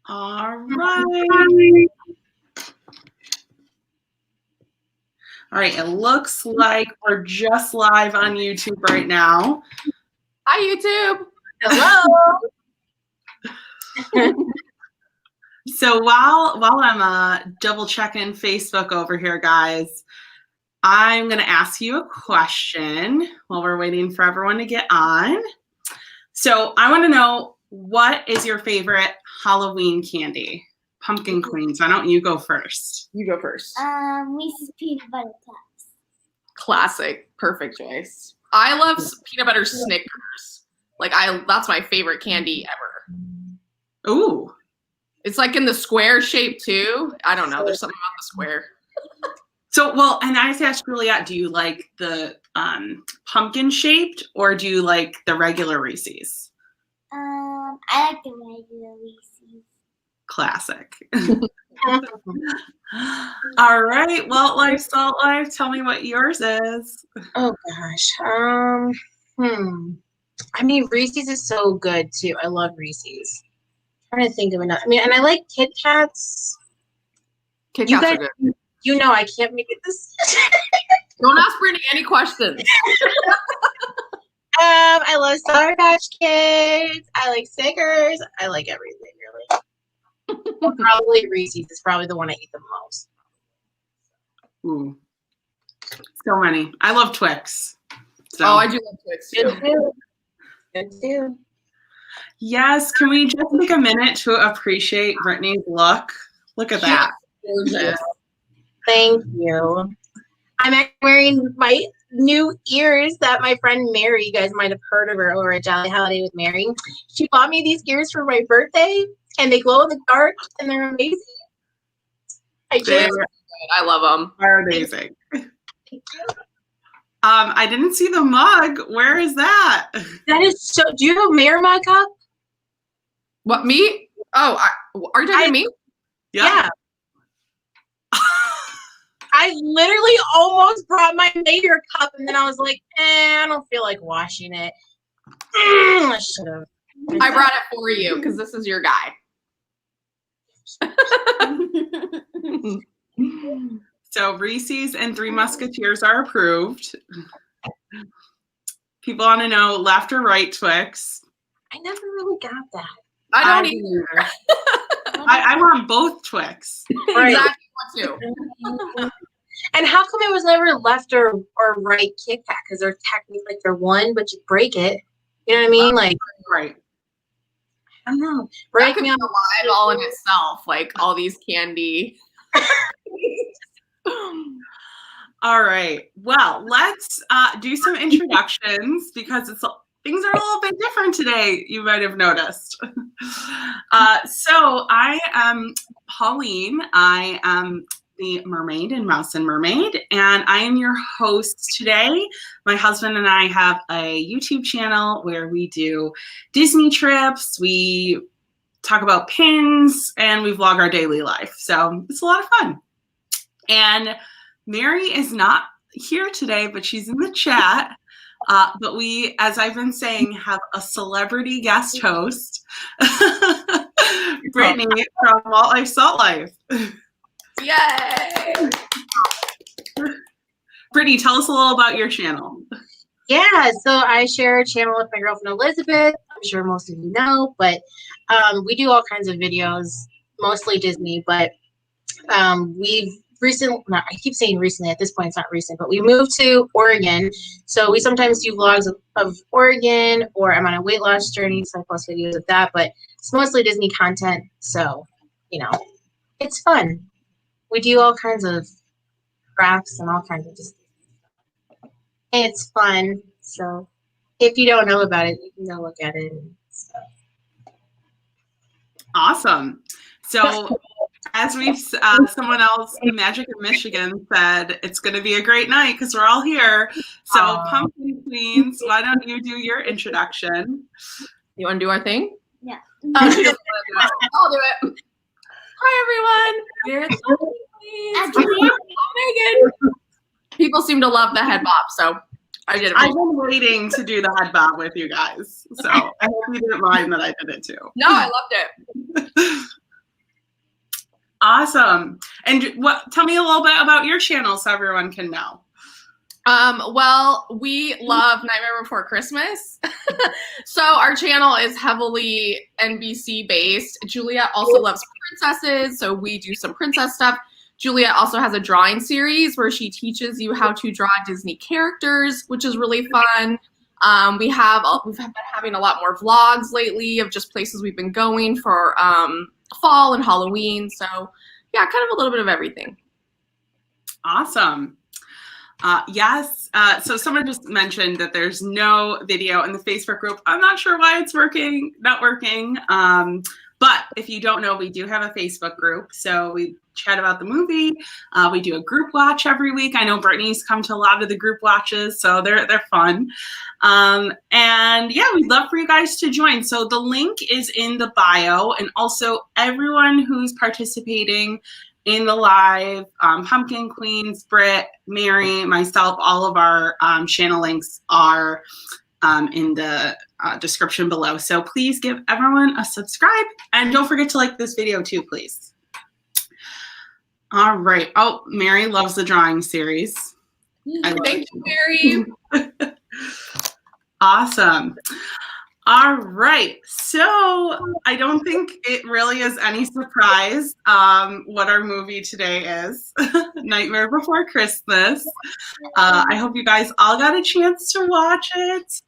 All right. All right, it looks like we're just live on YouTube right now. Hi, YouTube. Hello. So while I'm double checking Facebook over here, guys, I'm going to ask you a question while we're waiting for everyone to get on. So I want to know, what is your favorite Halloween candy? Pumpkin Queens. Why don't you go first? You go first. Reese's peanut butter cups. Classic. Perfect choice. I love peanut butter Snickers. That's my favorite candy ever. Ooh. It's like in the square shape too. I don't know. There's something about the square. So, well, and I asked Juliet, do you like the pumpkin shaped or do you like the regular Reese's? I like the regular Reese's. Classic. All right. Walt Life, Salt Life, tell me what yours is. Oh gosh. I mean, Reese's is so good too. I love Reese's. I'm trying to think of another. I mean, and I like Kit Kats. Kit Kats are good. You know, I can't make it this. Don't ask Brittany any questions. I love Sour Patch Kids. I like Snickers. I like everything, really. Probably Reese's is probably the one I eat the most. Ooh. So many. I love Twix. So. Oh, I do love Twix too. Good too. Yes. Can we just take a minute to appreciate Brittany's look? Look at that. Gorgeous. Thank you. I'm wearing my new ears that my friend Mary, you guys might have heard of her over at Jolly Holiday with Mary. She bought me these ears for my birthday, and they glow in the dark, and they're amazing. I love them. They're amazing. I didn't see the mug. Where is that? That is so. Do you have a Mermaid cup? What, me? Oh, are you talking to me? Yeah. I literally almost brought my Mater cup, and then I was like, I don't feel like washing it. I should have. I brought it for you because this is your guy. So Reese's and Three Musketeers are approved. People want to know left or right Twix. I never really got that. I don't either. I want both Twix. Right. Exactly. Want to. And how come it was never left or right Kit Kat? Because they're technically like they're one, but you break it. You know what I mean? Like, right. I don't know. That could be alive all in itself, like all these candy. All right. Well, let's do some introductions because things are a little bit different today. You might have noticed. So I am Pauline. I am the Mermaid in Mouse and Mermaid, and I am your host today. My husband and I have a YouTube channel where we do Disney trips, we talk about pins, and we vlog our daily life. So it's a lot of fun. And Mary is not here today, but she's in the chat. But we, as I've been saying, have a celebrity guest host, Brittany from Walt Life, Salt Life. Yay! Brittany, tell us a little about your channel. Yeah, so I share a channel with my girlfriend Elizabeth. I'm sure most of you know, but we do all kinds of videos, mostly Disney, but we've recently, I keep saying recently, at this point it's not recent, but we moved to Oregon. So we sometimes do vlogs of Oregon, or I'm on a weight loss journey, so I post videos of that, but it's mostly Disney content. So, you know, it's fun. We do all kinds of crafts and all kinds of just, it's fun. So if you don't know about it, you can go look at it and stuff. Awesome. So as we've, someone else, Magic in Michigan, said, it's going to be a great night because we're all here. So Pumpkin Queens, why don't you do your introduction? You want to do our thing? Yeah. I'll do it. Hi, everyone. We're the Pumpkin Queens. I'm Megan. People seem to love the head bop, so I did it. I've been waiting to do the head bob with you guys. So I hope you didn't mind that I did it too. No, I loved it. Awesome. And tell me a little bit about your channel so everyone can know. Well, we love Nightmare Before Christmas. So our channel is heavily NBC based. Juliet also loves princesses, so we do some princess stuff. Juliet also has a drawing series where she teaches you how to draw Disney characters, which is really fun. We've been having a lot more vlogs lately of just places we've been going for fall and Halloween. So yeah, kind of a little bit of everything. Awesome. Yes. So someone just mentioned that there's no video in the Facebook group. I'm not sure why it's not working. But if you don't know, we do have a Facebook group. So we chat about the movie. We do a group watch every week. I know Brittany's come to a lot of the group watches, so they're fun. And yeah, we'd love for you guys to join. So the link is in the bio, and also everyone who's participating in the live, Pumpkin Queens, Britt, Mary, myself, all of our channel links are in the description below. So please give everyone a subscribe, and don't forget to like this video too, please. All right. Oh, Mary loves the drawing series. Thank you, Mary. Awesome. All right. So I don't think it really is any surprise what our movie today is. Nightmare Before Christmas. I hope you guys all got a chance to watch it.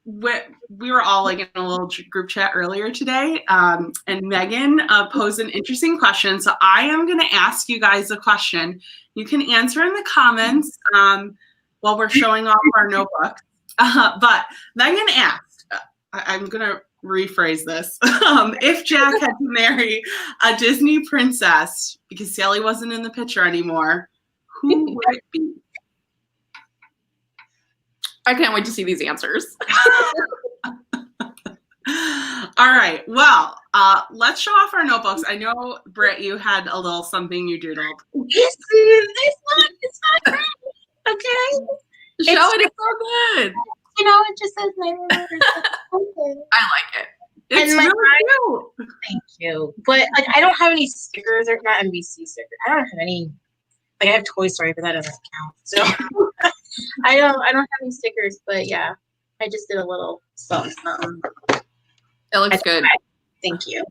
We were all like in a little group chat earlier today, and Megan posed an interesting question. So I am going to ask you guys a question. You can answer in the comments while we're showing off our notebooks. But Megan asked, I'm going to rephrase this. If Jack had to marry a Disney princess, because Sally wasn't in the picture anymore, who would it be? I can't wait to see these answers. All right. Well, let's show off our notebooks. I know, Britt, you had a little something you doodled. Yes, it's not great. Okay. Show it. It's so good. You know, it just says my name. I like it. It's really cute. Thank you. But like, I don't have any stickers, or not NBC stickers. I don't have any. Like, I have Toy Story, but that doesn't count. So I don't have any stickers. But yeah, I just did a little something. It looks good. Thank you.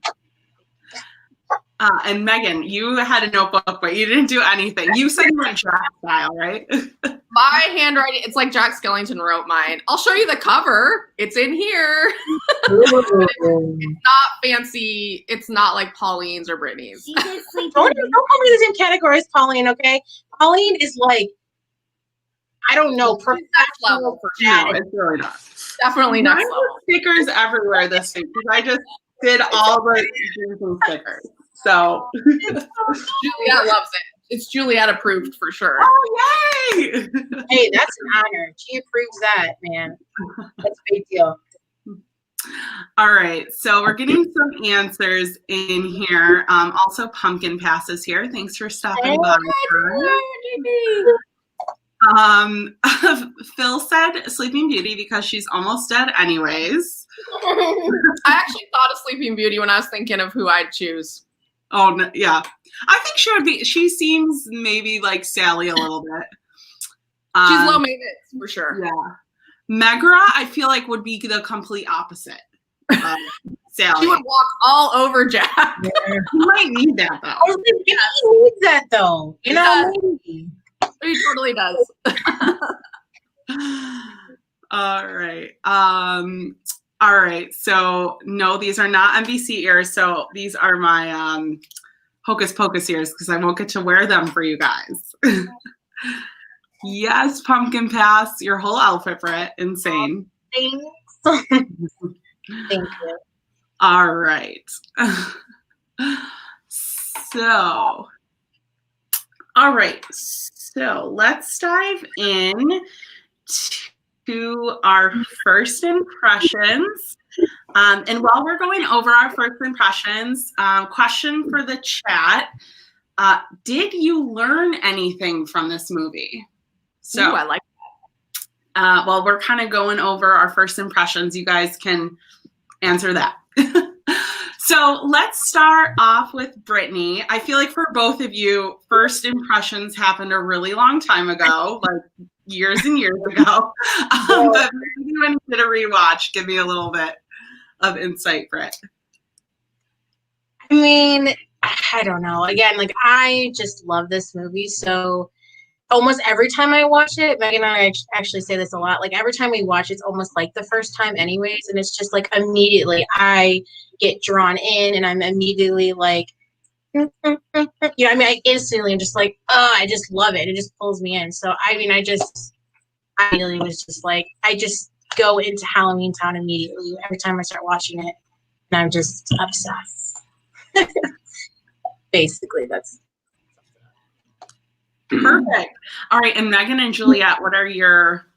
And Megan, you had a notebook, but you didn't do anything. You said you went Jack style, right? My handwriting, it's like Jack Skellington wrote mine. I'll show you the cover. It's in here. It's not fancy. It's not like Pauline's or Brittany's. Don't call me the same category as Pauline, okay? Pauline is like, I don't know, Next level for sure. No, it's really not. Definitely Mine next were level. stickers everywhere this week because I just did all the stickers. So Juliet loves it. It's Juliet approved for sure. oh, yay! Hey, that's an honor. She approves that, man. That's a big deal. All right, so we're getting some answers in here. Also, Pumpkin Passes here. Thanks for stopping by. Phil said Sleeping Beauty because she's almost dead anyways. I actually thought of Sleeping Beauty when I was thinking of who I'd choose. Oh, no, yeah. I think she would be. She seems maybe like Sally a little bit. She's low maintenance for sure. Yeah. Megara, I feel like would be the complete opposite. Sally. She would walk all over Jack. You might need that though. Oh, he needs that though. You know, maybe. He totally does. All right. All right. So no, these are not NBC ears. So these are my Hocus Pocus ears because I won't get to wear them for you guys. Yes, Pumpkin Pass. Your whole outfit, Britt. Insane. Thanks. Thank you. All right. So, all right. So let's dive in to our first impressions. And while we're going over our first impressions, question for the chat. Did you learn anything from this movie? So Ooh, I like while we're kind of going over our first impressions, you guys can answer that. So let's start off with Brittany. I feel like for both of you, first impressions happened a really long time ago, like years and years ago. But maybe when you did a rewatch, give me a little bit of insight, Britt. I mean, I don't know. Again, like I just love this movie. So almost every time I watch it, Meghan and I actually say this a lot. Like every time we watch, it's almost like the first time, anyways. And it's just like immediately I get drawn in, and I'm immediately like, you know, I mean, I instantly am just like, oh, I just love it. It just pulls me in. So I mean, I immediately was just like, I just go into Halloween Town immediately every time I start watching it, and I'm just obsessed. Basically, that's perfect. All right, and Meghan and Juliet, what are your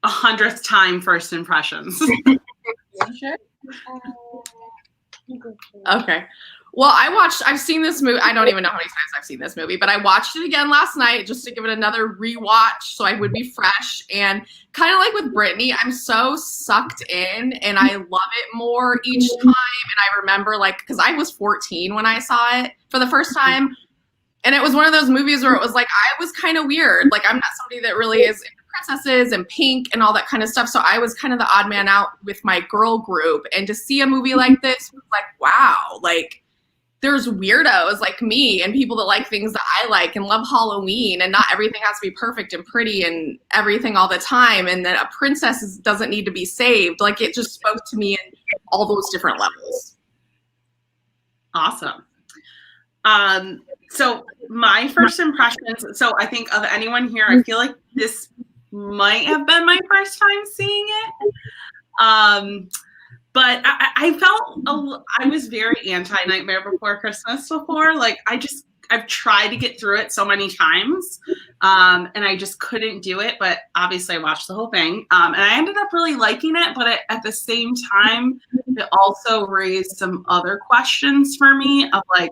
100th time first impressions? Sure. Okay. Well, I've seen this movie. I don't even know how many times I've seen this movie, but I watched it again last night just to give it another rewatch so I would be fresh. And kind of like with Brittany, I'm so sucked in and I love it more each time. And I remember because I was 14 when I saw it for the first time. And it was one of those movies where it was like, I was kind of weird. Like, I'm not somebody that really is into princesses and pink and all that kind of stuff. So I was kind of the odd man out with my girl group. And to see a movie like this was like, wow, like, there's weirdos like me and people that like things that I like and love Halloween, and not everything has to be perfect and pretty and everything all the time. And that a princess doesn't need to be saved. Like, it just spoke to me in all those different levels. Awesome. So my first impressions, so I think of anyone here, I feel like this might have been my first time seeing it. But I felt I was very anti-Nightmare Before Christmas before. Like, I've tried to get through it so many times, and I just couldn't do it. But obviously I watched the whole thing, and I ended up really liking it. But at the same time, it also raised some other questions for me of like,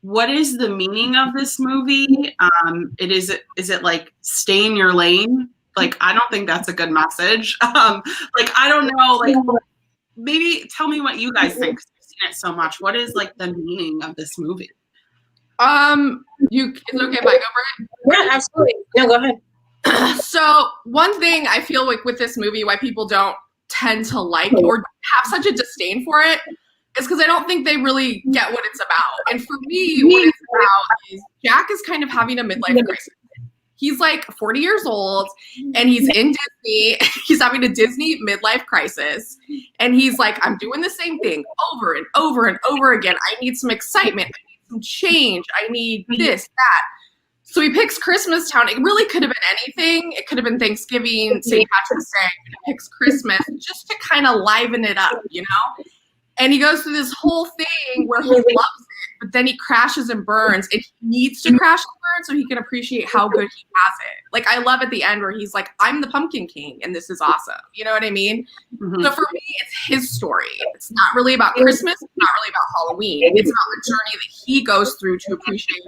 what is the meaning of this movie? Is it like stay in your lane? Like, I don't think that's a good message. Like, I don't know, like, maybe tell me what you guys think, 'cause you've seen it so much. What is like the meaning of this movie? Is it okay if I go, Britt? yeah, absolutely. No, go ahead. So one thing I feel like with this movie, why people don't tend to like or have such a disdain for it, is because I don't think they really get what it's about. And for me, what it's about is Jack is kind of having a midlife crisis. He's like 40 years old and he's in Disney. He's having a Disney midlife crisis. And he's like, I'm doing the same thing over and over and over again. I need some excitement. I need some change. I need this, that. So he picks Christmas Town. It really could have been anything. It could have been Thanksgiving, St. Patrick's Day. He picks Christmas just to kind of liven it up, you know? And he goes through this whole thing where he loves it, but then he crashes and burns, and he needs to crash and burn so he can appreciate how good he has it. Like, I love at the end where he's like, I'm the Pumpkin King, and this is awesome. You know what I mean? Mm-hmm. So for me, it's his story. It's not really about Christmas. It's not really about Halloween. It's about the journey that he goes through to appreciate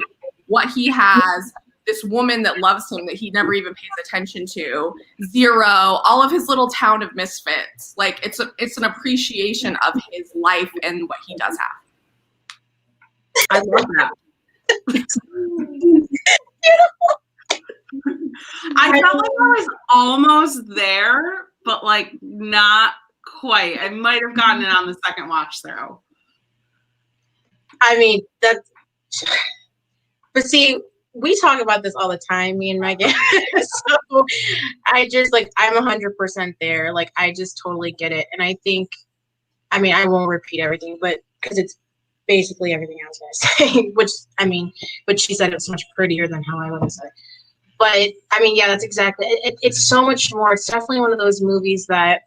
what he has, this woman that loves him that he never even pays attention to, Zero, all of his little town of misfits. Like, it's an appreciation of his life and what he does have. I love that. I felt like I was almost there, but like not quite. I might have gotten it on the second watch through. I mean, but see, we talk about this all the time, me and Meghan. So I just I'm 100% there. Like, I just totally get it. And I think, I mean, I won't repeat everything, but because it's basically everything I was going to say, but she said it's much prettier than how I would have said it. But I mean, yeah, that's exactly it. It's so much more. It's definitely one of those movies that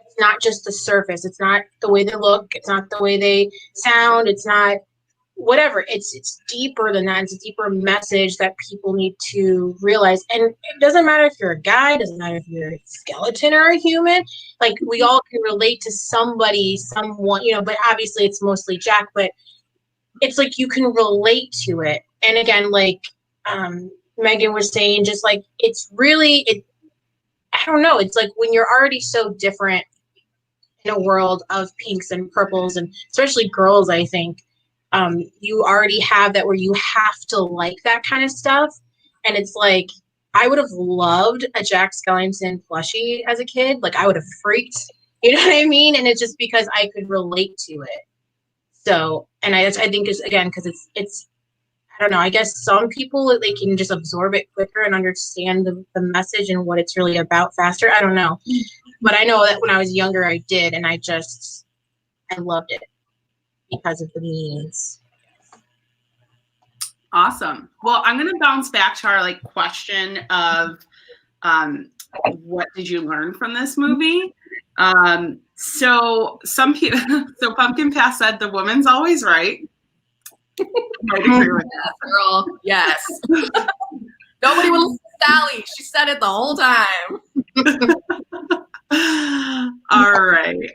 it's not just the surface. It's not the way they look. It's not the way they sound. It's not whatever. It's deeper than that. It's a deeper message that people need to realize. And it doesn't matter if you're a guy. It doesn't matter if you're a skeleton or a human. Like, we all can relate to somebody, someone, you know, but obviously it's mostly Jack, but it's like you can relate to it. And again, like Meghan was saying, just like, it's really, I don't know. It's like when you're already so different in a world of pinks and purples, and especially girls, I think, you already have that where you have to like that kind of stuff. And it's like, I would have loved a Jack Skellington plushie as a kid. Like, I would have freaked, you know what I mean? And it's just because I could relate to it. So, and I think it's, again, because it's, I don't know, I guess some people, they can just absorb it quicker and understand the message and what it's really about faster. I don't know. But I know that when I was younger, I did. And I loved it because of the meanings. Awesome. Well, I'm going to bounce back to our question of what did you learn from this movie? So some people, so Pumpkin Pass said the woman's always right. I agree with Yes, girl. Yes. Nobody will listen to Sally. She said it the whole time. All right.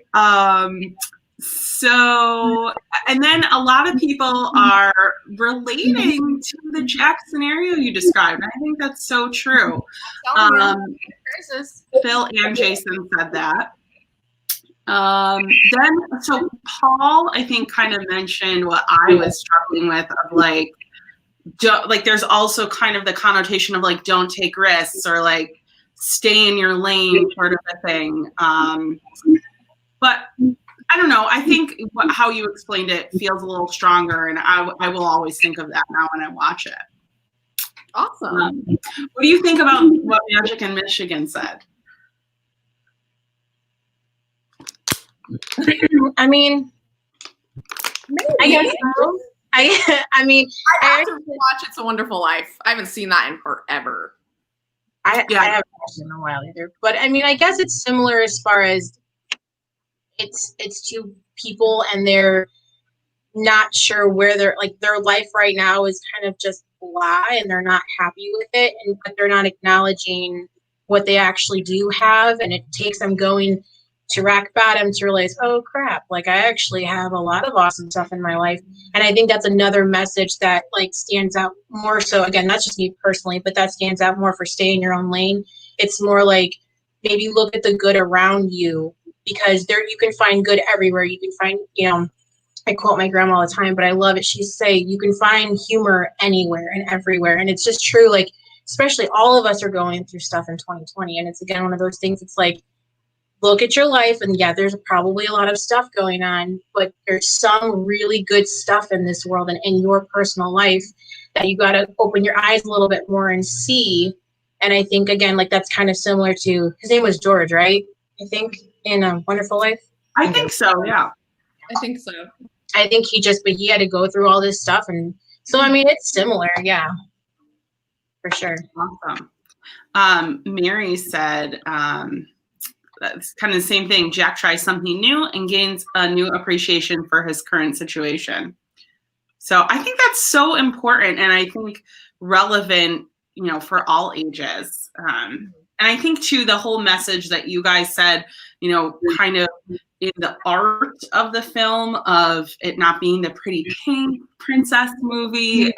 So, and then a lot of people are relating to the Jack scenario you described. I think that's so true. Phil and Jason said that. Then, so Paul, I think, kind of mentioned what I was struggling with of like there's also kind of the connotation of like, don't take risks or like stay in your lane sort of a thing. But I don't know. I think how you explained it feels a little stronger, and I will always think of that now when I watch it. Awesome. What do you think about what Magic in Michigan said? I mean, I guess so. I mean, I have to watch It's a Wonderful Life. I haven't seen that in forever. I haven't watched it in a while either. But I mean, I guess it's similar as far as it's two people and they're not sure where they're like their life right now is kind of just blah and they're not happy with it, but they're not acknowledging what they actually do have, and it takes them going to rock bottom to realize, oh crap, like I actually have a lot of awesome stuff in my life. And I think that's another message that like stands out more so. Again, that's just me personally, but that stands out more for stay in your own lane. It's more like maybe look at the good around you, because there you can find good everywhere. You can find, I quote my grandma all the time, but I love it. She say you can find humor anywhere and everywhere. And it's just true. Like, especially all of us are going through stuff in 2020. And it's again, one of those things. It's like, look at your life, and yeah, there's probably a lot of stuff going on, but there's some really good stuff in this world and in your personal life that you got to open your eyes a little bit more and see. And I think, again, like that's kind of similar to, his name was George, right? I think in A Wonderful Life. I think so, yeah. I think so. I think he had to go through all this stuff. And so, I mean, it's similar. Yeah, for sure. Awesome. Mary said, that's kind of the same thing. Jack tries something new and gains a new appreciation for his current situation. So I think that's so important, and I think relevant, for all ages. And I think too, the whole message that you guys said, kind of in the art of the film of it not being the pretty pink princess movie,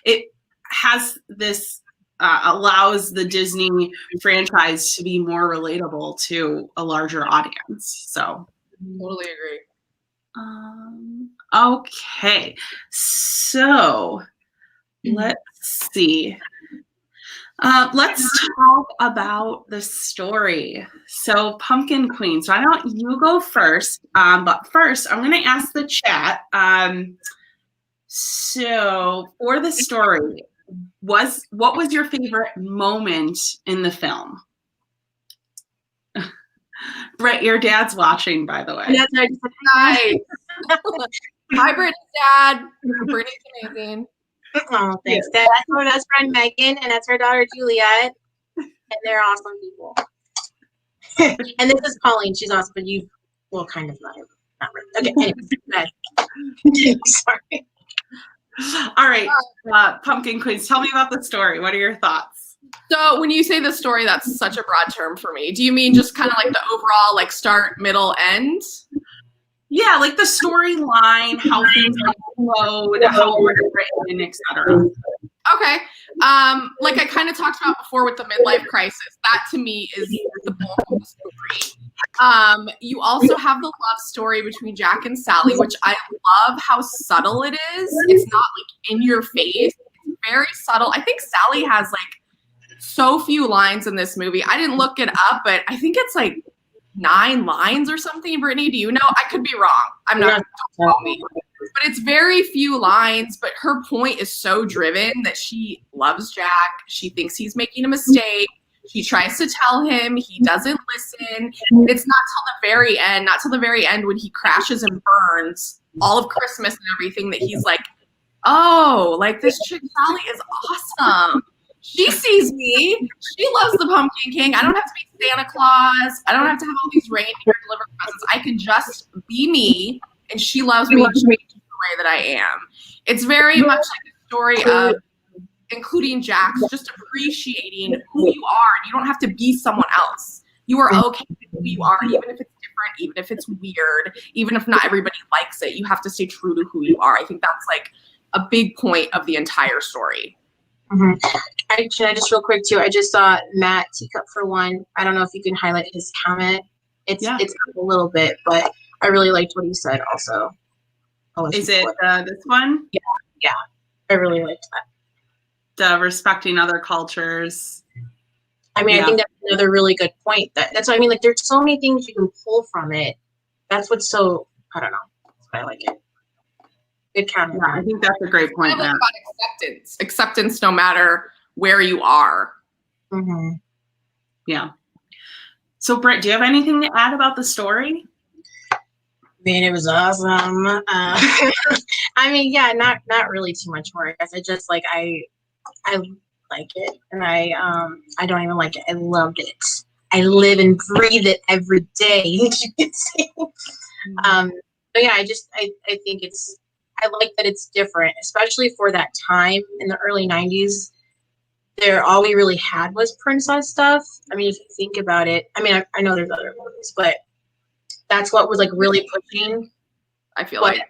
it has this. Allows the Disney franchise to be more relatable to a larger audience. So Totally agree. Okay, so let's see. Let's talk about the story. So Pumpkin Queen. So I know you go first, but first I'm going to ask the chat. So for the story, what was your favorite moment in the film? Britt, your dad's watching, by the way. That's right. Nice. Hi, Britt's dad. Brittany's amazing. Oh, thanks. Yeah. That's my best friend Meghan, and that's her daughter Juliet, and they're awesome people. And this is Pauline. She's awesome, but kind of not really. Okay, anyway. Sorry. All right, Pumpkin Queens, tell me about the story. What are your thoughts? So when you say the story, that's such a broad term for me. Do you mean just kind of like the overall, like start, middle, end? Yeah, like the storyline, how things flowed, how it was written, etc. Okay. Like I kind of talked about before with the midlife crisis, that to me is the bulk of the story. You also have the love story between Jack and Sally, which I love how subtle it is. It's not like in your face. It's very subtle. I think Sally has like so few lines in this movie. I didn't look it up, but I think it's like 9 lines or something. Brittany, do you know? I could be wrong. I'm not. Don't quote me. But it's very few lines, but her point is so driven that she loves Jack. She thinks he's making a mistake. She tries to tell him. He doesn't listen. It's not till the very end when he crashes and burns all of Christmas and everything that he's like, oh, like this chick Sally is awesome. She sees me. She loves the Pumpkin King. I don't have to be Santa Claus. I don't have to have all these reindeer deliver presents. I can just be me, and she loves me just the way that I am. It's very much like a story of including Jack, just appreciating who you are. You don't have to be someone else. You are okay with who you are, even if it's different, even if it's weird, even if not everybody likes it. You have to stay true to who you are. I think that's like a big point of the entire story. Mm-hmm. I just real quick too. I just saw Matt Teacup for One. I don't know if you can highlight his comment. It's up a little bit, but I really liked what he said also. Is it this one? Yeah, I really liked that. The respecting other cultures. I mean, I think that's another really good point. That's what I mean. Like, there's so many things you can pull from it. That's what's so, I don't know. That's why I like it. Good comment. Yeah, I think that's a great point. I like about acceptance no matter where you are. Mm-hmm. Yeah. So, Britt, do you have anything to add about the story? Man, it was awesome. I mean, yeah, not really too much more. I guess I just like I like it, and I don't even like it. I loved it. I live and breathe it every day. You can see. But yeah, I think I like that it's different, especially for that time in the early '90s. All we really had was princess stuff. I mean, if you think about it, I mean, I know there's other movies, but that's what was like really pushing. I feel like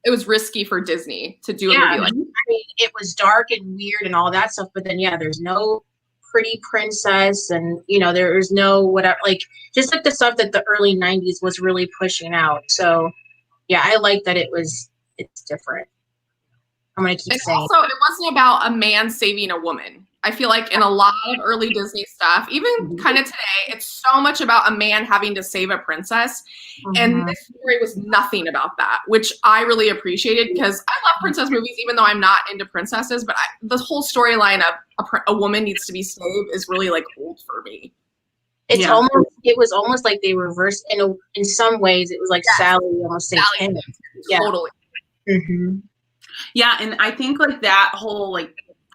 it was risky for Disney to do a movie like that. I mean, it was dark and weird and all that stuff, but then there's no pretty princess, and there's no whatever, like just like the stuff that the early '90s was really pushing out. So yeah, I like that it's different. I'm gonna keep saying. Also, it wasn't about a man saving a woman. I feel like in a lot of early Disney stuff, even kind of today, it's so much about a man having to save a princess. Mm-hmm. And this story was nothing about that, which I really appreciated because I love princess movies, even though I'm not into princesses. But the whole storyline of a woman needs to be saved is really like old for me. It was almost like they reversed in some ways. It was like Sally almost saved him. Totally. Mm-hmm. Yeah, and I think like that whole like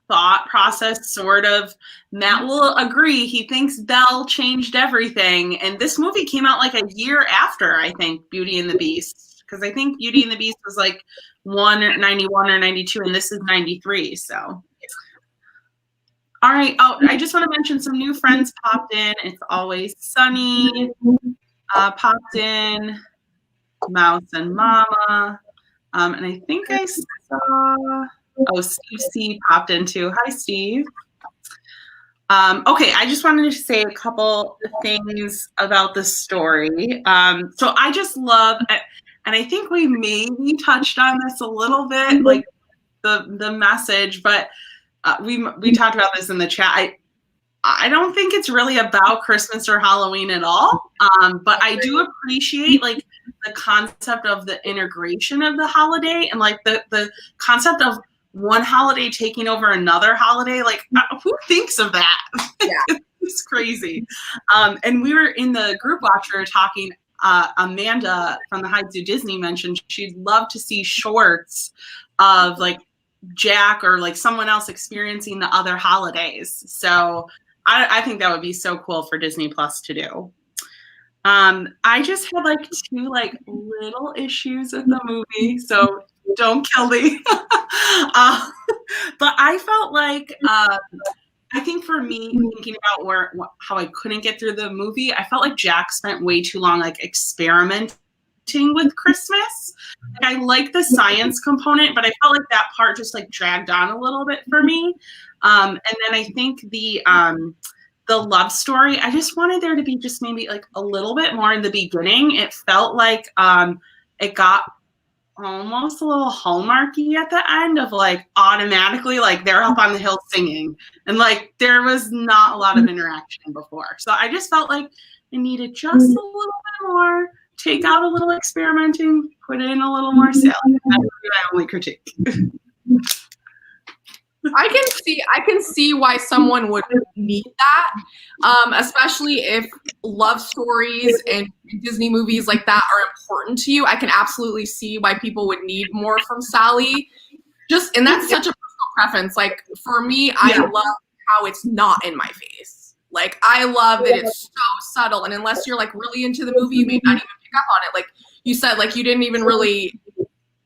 thought process sort of, Matt will agree, he thinks Belle changed everything, and this movie came out like a year after, I think, Beauty and the Beast, because I think Beauty and the Beast was like 91 or 92 and this is 93. So all right. Oh, I just want to mention some new friends popped in. It's Always Sunny popped in, Mouse and Mama, and I think I saw Steve C popped in too. Hi, Steve. Okay, I just wanted to say a couple things about the story. So I just love, and I think we maybe touched on this a little bit, like the message, but we talked about this in the chat. I don't think it's really about Christmas or Halloween at all, but I do appreciate like the concept of the integration of the holiday and like the concept of one holiday taking over another holiday. Like, who thinks of that? Yeah. It's crazy. And we were in the group watch, we were talking, Amanda from the Hides Do Disney mentioned she'd love to see shorts of like Jack or like someone else experiencing the other holidays. So I think that would be so cool for Disney Plus to do. I just had like 2 like little issues in the movie, so don't kill me. But I felt like I think for me, thinking about how I couldn't get through the movie, I felt like Jack spent way too long like experimenting connecting with Christmas. Like, I like the science component, but I felt like that part just like dragged on a little bit for me. And then I think the love story, I just wanted there to be just maybe like a little bit more in the beginning. It felt like it got almost a little Hallmarky at the end of like automatically like they're up on the hill singing, and like there was not a lot of interaction before. So I just felt like it needed just a little bit more, take out a little experimenting, put in a little more Sally. That would be my only critique. I can see why someone would need that, especially if love stories and Disney movies like that are important to you. I can absolutely see why people would need more from Sally. And that's such a personal preference. Like for me, I love how it's not in my face. Like I love that it's so subtle, and unless you're like really into the movie, you may not even pick up on it. Like you said, like you didn't even really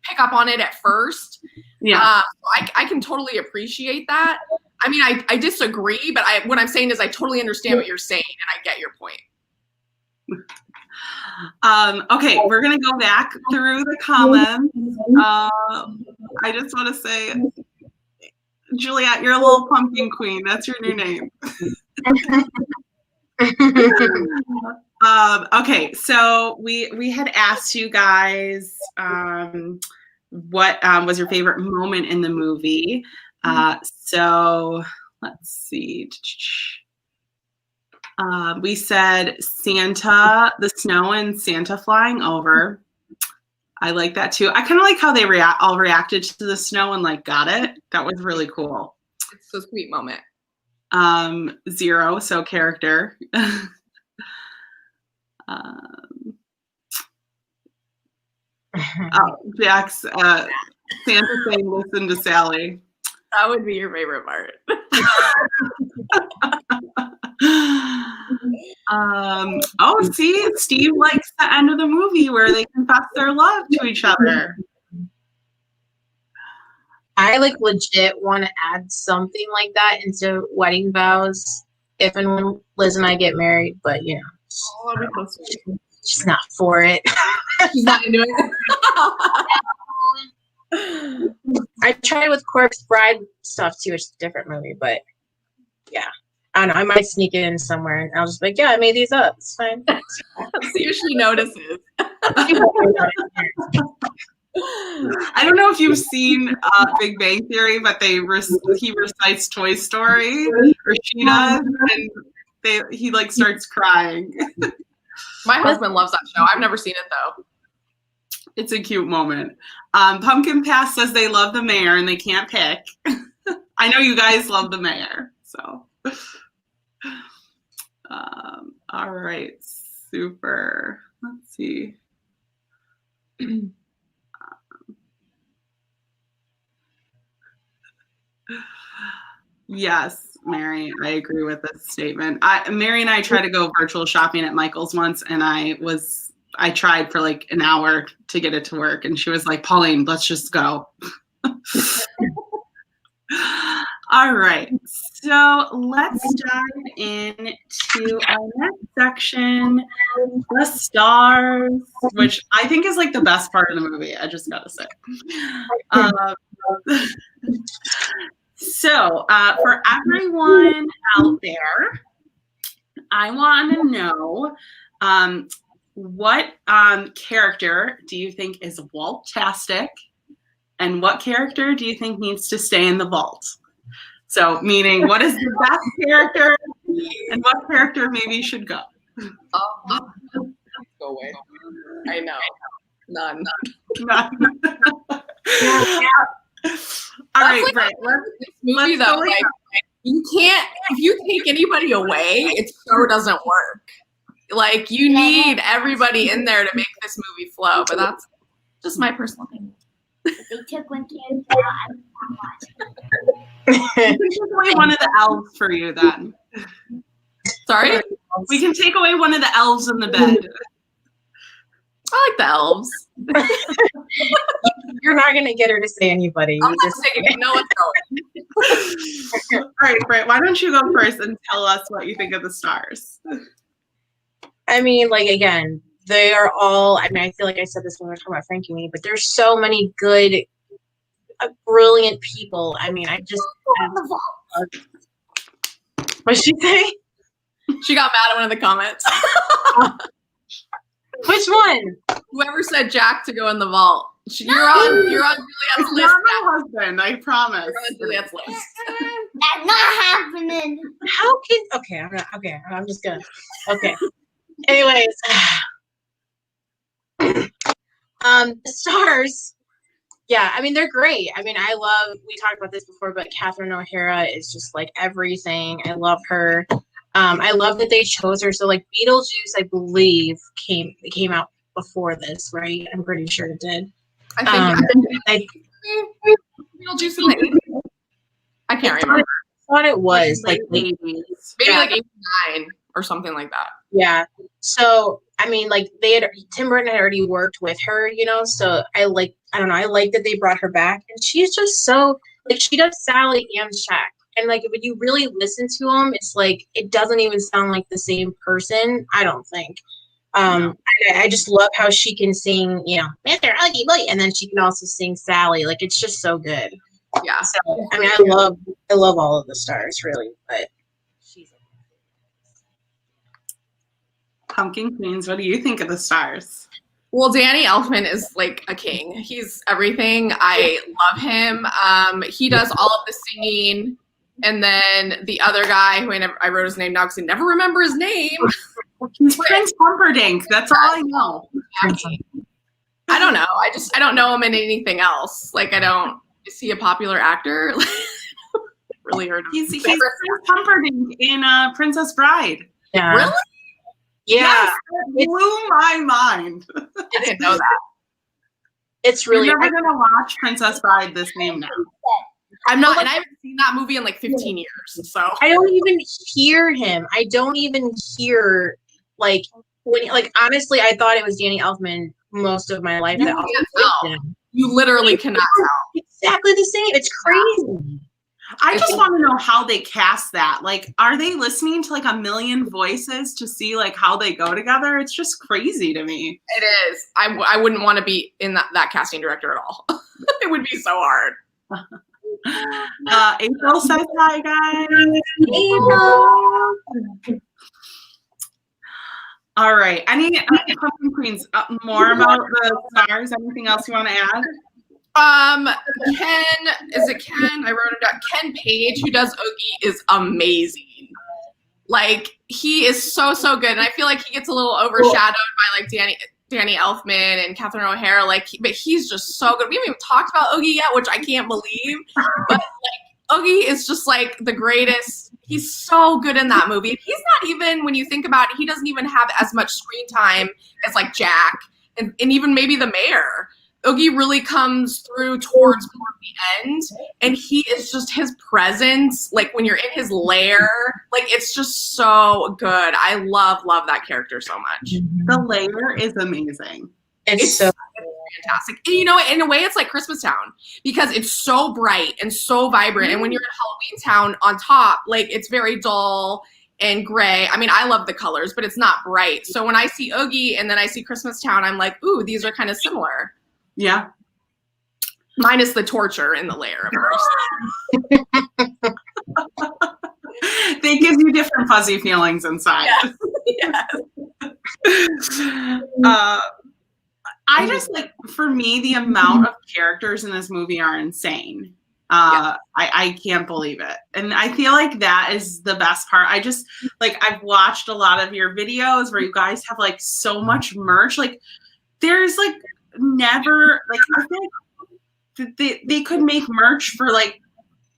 pick up on it at first. Yeah. I can totally appreciate that. I mean, I disagree, but what I'm saying is I totally understand what you're saying, and I get your point. Okay, we're going to go back through the comments. I just want to say, Juliet, you're a little pumpkin queen. That's your new name. Okay, so we had asked you guys what was your favorite moment in the movie. So let's see. We said Santa, the snow and Santa flying over. I like that too. I kind of like how they all reacted to the snow and like got it. That was really cool. It's a sweet moment. Zero, so character. Jack's Santa saying listen to Sally. That would be your favorite part. See, Steve likes the end of the movie where they confess their love to each other. I like legit want to add something like that into wedding vows if and when Liz and I get married, but you know, she's not for it. She's not into it. I tried with Corpse Bride stuff too. It's a different movie, but yeah. I don't know. I might sneak it in somewhere and I'll just be like, yeah, I made these up. It's fine. See if she notices. I don't know if you've seen Big Bang Theory, but he recites Toy Story, or she does, and he like starts crying. My husband loves that show. I've never seen it though. It's a cute moment. Pumpkin Pass says they love the mayor and they can't pick. I know you guys love the mayor, so. All right, super. Let's see. Yes, Mary, I agree with this statement. Mary and I tried to go virtual shopping at Michael's once, and I tried for like an hour to get it to work, and she was like, Pauline, let's just go. All right, so let's dive into our next section, the stars, which I think is like the best part of the movie, I just gotta say. So for everyone out there, I want to know what character do you think is Walt-tastic, and what character do you think needs to stay in the vault? So meaning, what is the best character and what character maybe should go? Go away. I know. None. All right, like, Britt. This movie though, like, you can't, if you take anybody away, it so doesn't work. Like you need everybody in there to make this movie flow, but that's just my personal opinion. If they took one character out, I would not watch it. We can take away one of the elves for you then. Sorry? We can take away one of the elves in the bed. I like the elves. You're not going to get her to say anybody. I'm not saying it. No one's going. All right, Britt, why don't you go first and tell us what you think of the stars? I mean, like, again, they are all, I mean, I feel like I said this when we were talking about Frankie Winnie, but there's so many good, brilliant people. I mean, what'd she say? She got mad at one of the comments. Which one? Whoever said Jack to go in the vault. You're on Juliet's It's list. not my husband, I promise. You're on Juliet's list. That's not happening. How can, I'm just gonna, okay. Anyways, the stars, yeah, I mean, they're great. I mean, we talked about this before, but Catherine O'Hara is just like everything. I love her. I love that they chose her. So like Beetlejuice, I believe came out before this, right? I'm pretty sure it did. I think Beetlejuice in the 80s. I can't remember. I thought it was like late 80s. Maybe yeah. like 89 or something like that. Yeah. So I mean, like Tim Burton had already worked with her, you know. So I like that they brought her back, and she's just so like she does Sally and Shaq, and like when you really listen to them, it's like it doesn't even sound like the same person. I don't think. I just love how she can sing, you know, Mr. Ugly Boy, and then she can also sing Sally. Like it's just so good. Yeah. So I mean, I love all of the stars, really, but she's. Pumpkin Queens, what do you think of the stars? Well, Danny Elfman is like a king. He's everything. I love him. He does all of the singing. And then the other guy, who I wrote his name now because I never remember his name. He's Prince Humperdinck. That's all I know. I don't know. I don't know him in anything else. Like is he a popular actor? Really heard of him. He's Prince Humperdinck in Princess Bride. Yeah. Really? Yeah. Yes, it blew my mind. I didn't know that. It's really. You're never gonna watch Princess Bride this name now. I'm not, and I haven't seen that movie in like 15 years. So I don't even hear him. I don't even hear like when honestly, I thought it was Danny Elfman most of my life. You that can't also tell. You literally cannot tell. exactly the same. It's crazy. I just want to know how they cast that. Like, are they listening to like a million voices to see like how they go together? It's just crazy to me. It is. I wouldn't want to be in that casting director at all. It would be so hard. April says hi, guys. All right. Any Pumpkin Queens, more about the stars? Anything else you want to add? Is it Ken? I wrote him down. Ken Page, who does Oogie, is amazing. Like, he is so good. And I feel like he gets a little overshadowed by like Danny Elfman and Catherine O'Hara. But he's just so good. We haven't even talked about Oogie yet, which I can't believe. But like, Oogie is just like the greatest. He's so good in that movie. He's not even, when you think about it, he doesn't even have as much screen time as like Jack and even maybe the mayor. Oogie really comes through towards more the end, and he is just his presence, like when you're in his lair, like it's just so good. I love that character so much. The lair is amazing. It's so fantastic. And you know, in a way, it's like Christmas Town because it's so bright and so vibrant. And when you're in Halloween Town on top, like it's very dull and gray. I mean, I love the colors, but it's not bright. So when I see Oogie and then I see Christmas Town, I'm like, ooh, these are kind of similar. Yeah. Minus the torture in the lair, of course. They give you different fuzzy feelings inside. Yes. I just like, for me, the amount of characters in this movie are insane. I can't believe it. And I feel like that is the best part. I just like, I've watched a lot of your videos where you guys have like so much merch. Like there's like never, like I feel like they could make merch for like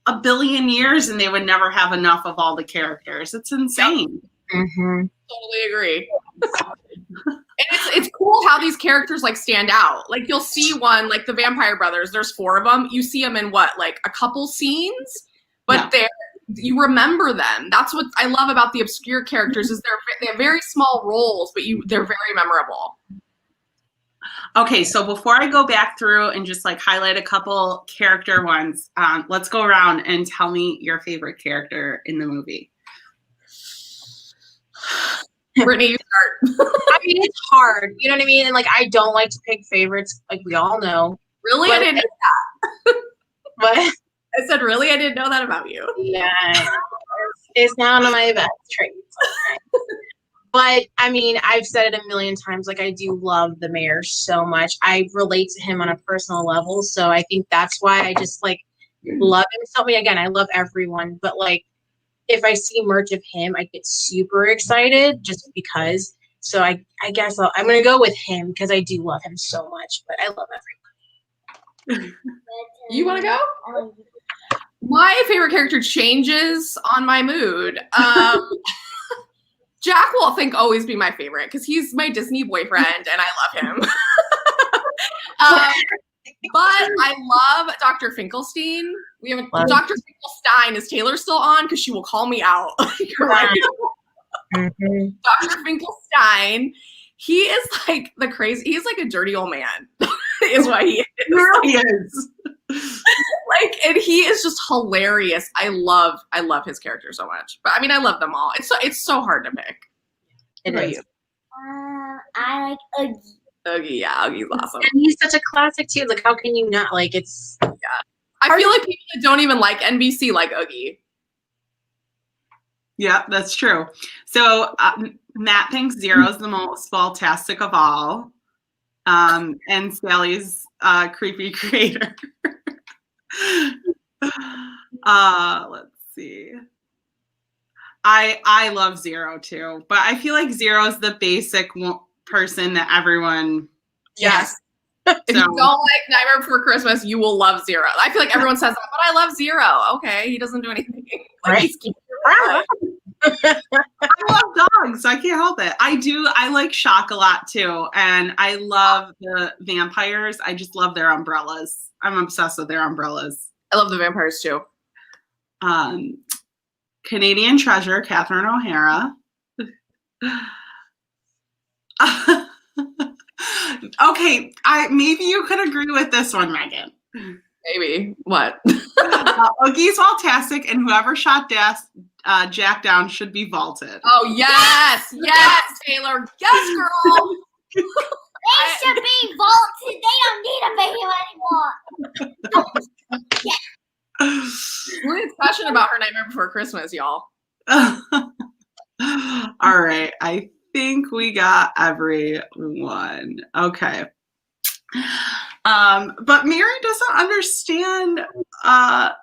a billion years and they would never have enough of all the characters. It's insane. Mm-hmm. Totally agree. And it's cool how these characters like stand out. Like you'll see one, like the Vampire Brothers, there's 4 of them. You see them in what, like a couple scenes, but you remember them. That's what I love about the obscure characters is they have very small roles, but they're very memorable. Okay, so before I go back through and just like highlight a couple character ones, let's go around and tell me your favorite character in the movie. Brittany, you start. I mean, it's hard. You know what I mean? And like, I don't like to pick favorites, like we all know. Really? But, I didn't know that. But I said, really? I didn't know that about you. yeah, it's not one of my best traits. But I mean, I've said it a million times. Like, I do love the mayor so much. I relate to him on a personal level. So I think that's why I just like love him so much. Again, I love everyone, but like, if I see merch of him, I get super excited just because. So I guess I'm going to go with him because I do love him so much, but I love everyone. You want to go? My favorite character changes on my mood. Jack will, I think, always be my favorite because he's my Disney boyfriend and I love him. But I love Dr. Finkelstein. We have Dr. Finkelstein. Is Taylor still on? Because she will call me out. You're right. Dr. Finkelstein. He is like the crazy. He's like a dirty old man. Is what he is. He really is. Like, and he is just hilarious. I love his character so much. But I mean, I love them all. It's so hard to pick. It What about is. you? I like Oogie. Oogie, yeah, Oogie's awesome. And he's such a classic too. Like, how can you not like? It's I feel like people that don't even like NBC like Oogie. Yeah, that's true. So Matt thinks Zero's the most fantastic of all. And Sally's creepy creator. Let's see. I love Zero too, but I feel like Zero's the basic person that everyone. Yes. If you don't like Nightmare Before Christmas, you will love Zero. I feel like everyone says that, but I love Zero. Okay, he doesn't do anything. Like, he's cute. I love dogs, so I can't help it. I like Shock a lot too, and I love the vampires. I just love their umbrellas. I'm obsessed with their umbrellas. I love the vampires too. Canadian Treasure, Catherine O'Hara. Okay, maybe you could agree with this one, Megan. Maybe. What? Oogie's fantastic, and whoever shot Jack down should be vaulted. Oh, yes. Yes, Taylor. Yes, girl. They should be vaulted. They don't need a baby anymore. We're in discussion about her Nightmare Before Christmas, y'all. All right, I think we got everyone. Okay. But Mary doesn't understand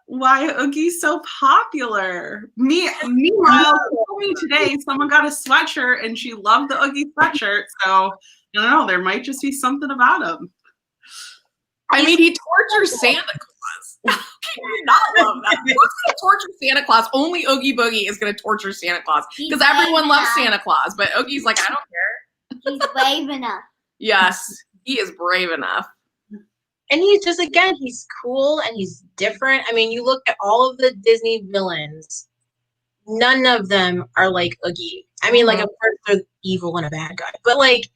why Oogie's so popular. Meanwhile, told me today someone got a sweatshirt and she loved the Oogie sweatshirt. So I don't know, there might just be something about him. I mean, he tortures Santa Claus. How can you not love that? Who's going to torture Santa Claus? Only Oogie Boogie is going to torture Santa Claus because everyone loves Santa Claus. But Oogie's like, I don't care. He's brave enough. Yes, he is brave enough. And he's just, again, he's cool and he's different. I mean, you look at all of the Disney villains, none of them are like Oogie. I mean, like, of course, they're evil and a bad guy. But, like,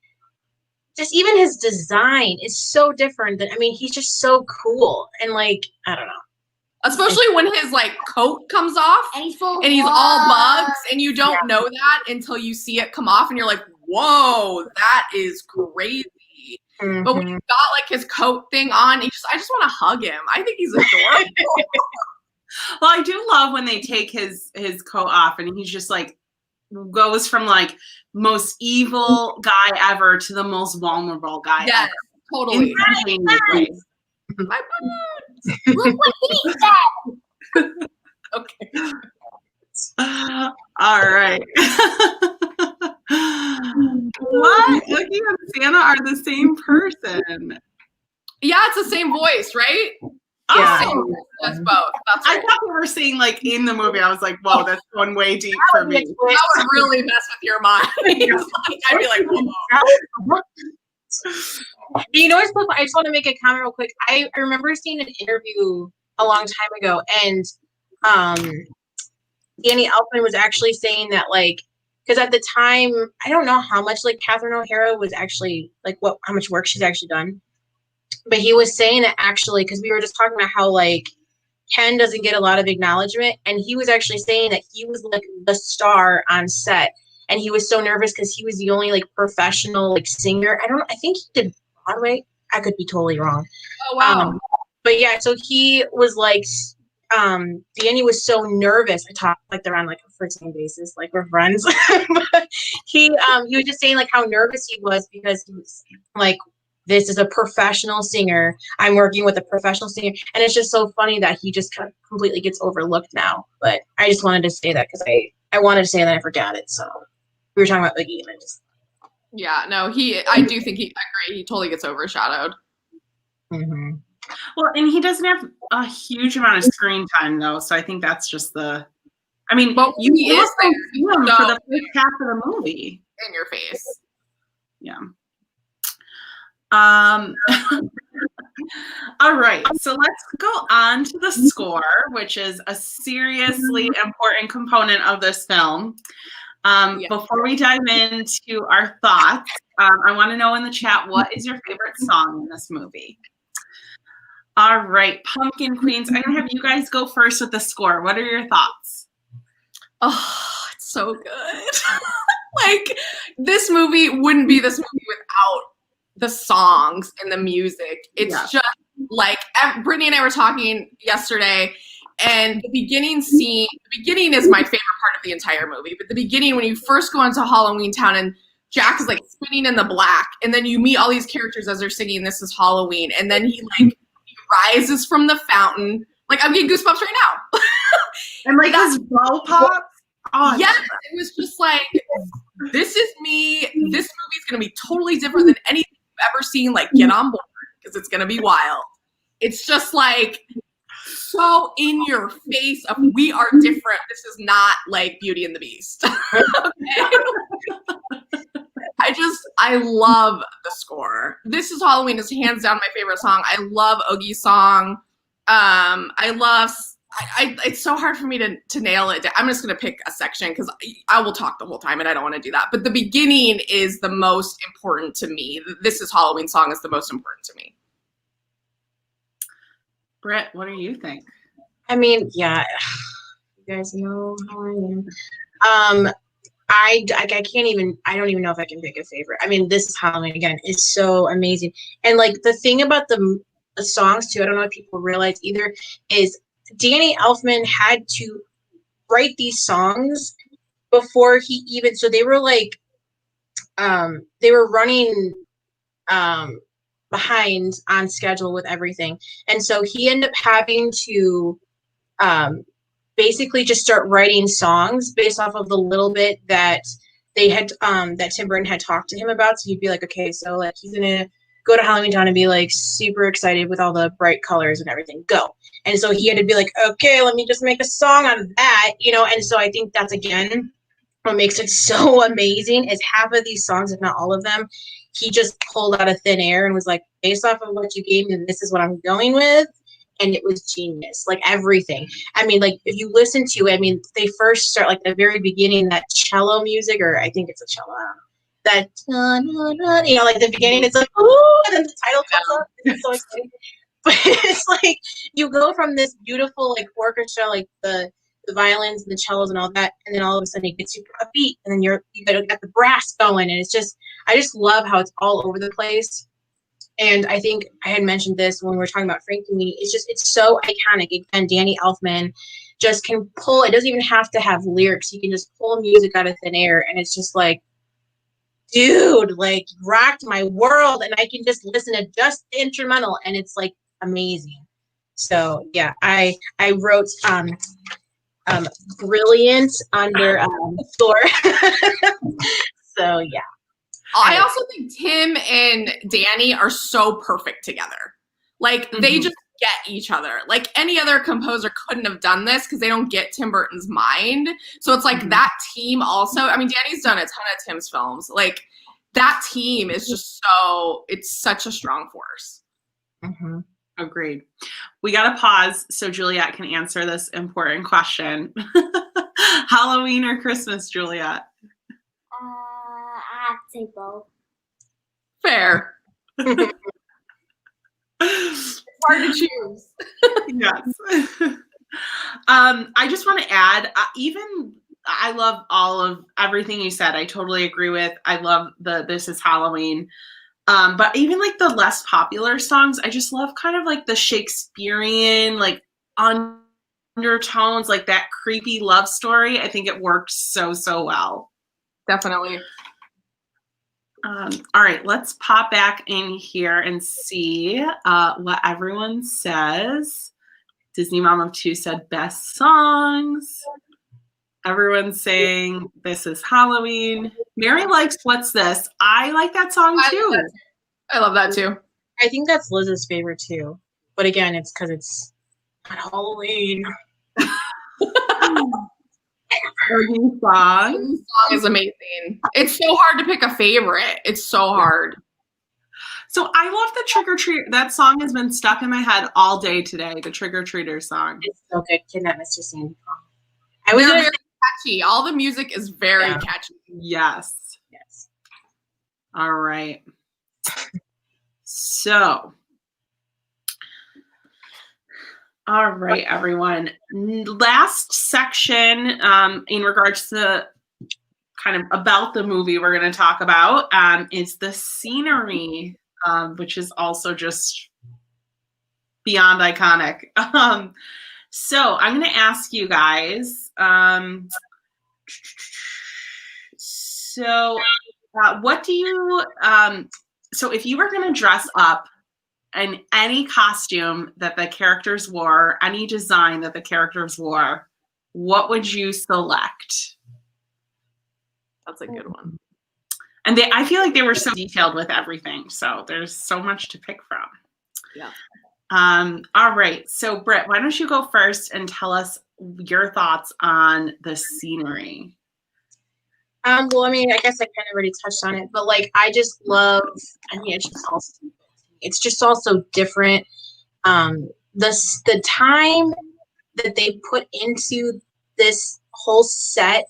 just even his design is so different. That, I mean, he's just so cool. And, like, I don't know. Especially when his, like, coat comes off. And he's full of and he's bugs. all bugs. And you don't know that until you see it come off. And you're like, whoa, that is crazy. Mm-hmm. But when he's got like his coat thing on, I just want to hug him. I think he's adorable. Well, I do love when they take his coat off and he's just like goes from like most evil guy ever to the most vulnerable guy ever. Totally. My butt. Look what he said. Okay. All right. What? Oogie and Santa are the same person. Yeah, it's the same voice, right? Yeah. Oh, that's both. That's right. I thought we were saying like in the movie. I was like, whoa, that's going way deep for me. That would really mess with your mind. I'd be like, whoa. You know what's cool? I just want to make a comment real quick. I remember seeing an interview a long time ago, and Danny Elfman was actually saying that, like, because at the time, I don't know how much like Catherine O'Hara was actually like how much work she's actually done, but he was saying that actually, because we were just talking about how like Ken doesn't get a lot of acknowledgement, and he was actually saying that he was like the star on set, and he was so nervous because he was the only like professional like singer. I think he did Broadway. I could be totally wrong. Oh wow. But yeah, so he was like, Danny was so nervous. I talked like they're on like a first name basis, like we're friends. But he was just saying like how nervous he was because he was like, this is a professional singer. I'm working with a professional singer, and it's just so funny that he just kind of completely gets overlooked now. But I just wanted to say that because I wanted to say that I forgot it. So we were talking about Iggy, and I just Yeah, no, I do think I agree. He totally gets overshadowed. mm-hmm. Well, and he doesn't have a huge amount of screen time though, so I think that's just the. I mean, But you he is also there, see him so- for the first half of the movie. In your face. Yeah. All right, so let's go on to the score, which is a seriously important component of this film. Before we dive into our thoughts, I want to know in the chat, what is your favorite song in this movie? All right, Pumpkin Queens, I'm going to have you guys go first with the score. What are your thoughts? Oh, it's so good. Like, this movie wouldn't be this movie without the songs and the music. It's just like, Brittany and I were talking yesterday, and the beginning is my favorite part of the entire movie. But the beginning, when you first go into Halloween Town and Jack is like spinning in the black, and then you meet all these characters as they're singing "This Is Halloween," and then he rises from the fountain. Like, I'm getting goosebumps right now. And like his bow pops. Oh, yes, it was just like, this is me. This movie's gonna be totally different than anything you've ever seen. Like, get on board because it's gonna be wild. It's just like so in your face of we are different. This is not like Beauty and the Beast. I love the score. This Is Halloween is hands down my favorite song. I love Oogie's song. It's so hard for me to nail it. I'm just going to pick a section because I will talk the whole time and I don't want to do that. But the beginning is the most important to me. This Is Halloween song is the most important to me. Britt, what do you think? I mean, yeah, you guys know how I am. I don't even know if I can pick a favorite. I mean, This Is Halloween, again, is so amazing. And like the thing about the songs too, I don't know if people realize either, is Danny Elfman had to write these songs before he even, so they were like, they were running behind on schedule with everything. And so he ended up having to basically just start writing songs based off of the little bit that they had that Tim Burton had talked to him about. So he'd be like, okay, so like he's gonna go to Halloween Town and be like super excited with all the bright colors and everything. Go. And so he had to be like, okay, let me just make a song out of that, you know. And so I think that's again what makes it so amazing is half of these songs, if not all of them, he just pulled out of thin air and was like, based off of what you gave me, this is what I'm going with. And it was genius, like everything. I mean, like if you listen to it, I mean, they first start like the very beginning, that cello music, or I think it's a cello, that, you know, like the beginning, it's like, ooh, and then the title comes up. It's so exciting. But it's like you go from this beautiful like orchestra, like the violins and the cellos and all that, and then all of a sudden it gets you a beat, and then you got the brass going, and it's just, I just love how it's all over the place. And I think I had mentioned this when we were talking about Frankenweenie. It's so iconic. Again, Danny Elfman just can pull. It doesn't even have to have lyrics. He can just pull music out of thin air, and it's just like, dude, like rocked my world, and I can just listen to just the instrumental, and it's like amazing. So yeah, I wrote brilliant under score. So yeah. I also think Tim and Danny are so perfect together. Like, they just get each other. Like, any other composer couldn't have done this because they don't get Tim Burton's mind. So it's like that team also. I mean, Danny's done a ton of Tim's films. Like, that team is just it's such a strong force. Agreed. We got to pause so Juliet can answer this important question. Halloween or Christmas, Juliet? I have to say both. Fair. It's hard to choose. Yes. I just want to add, even I love all of everything you said. I totally agree with. I love the This Is Halloween. But even like the less popular songs, I just love kind of like the Shakespearean, like undertones, like that creepy love story. I think it worked so, so well. Definitely. All right, let's pop back in here and see what everyone says. Disney Mom of Two said best songs. Everyone's saying This Is Halloween. Mary likes What's This? I like that song too. I love that too. I think that's Liz's favorite too. But again, it's because it's not Halloween. New song. The song is amazing. It's so hard to pick a favorite. It's so hard. So I love the Trick or Treat. That song has been stuck in my head all day today. The Trick or Treater song. It's so good. Kidnap Mr. Sandy. I was very catchy. All the music is very catchy. Yes. Yes. All right. So, all right, everyone. Last section in regards to kind of about the movie we're going to talk about is the scenery, which is also just beyond iconic. So I'm going to ask you guys, what do you, so if you were going to dress up in any costume that the characters wore, any design that the characters wore, what would you select? That's a good one. And I feel like they were so detailed with everything. So there's so much to pick from. Yeah. All right. So Britt, why don't you go first and tell us your thoughts on the scenery? Well, I mean, I guess I kind of already touched on it, but like, I just love, I mean, it's just also different. The time that they put into this whole set,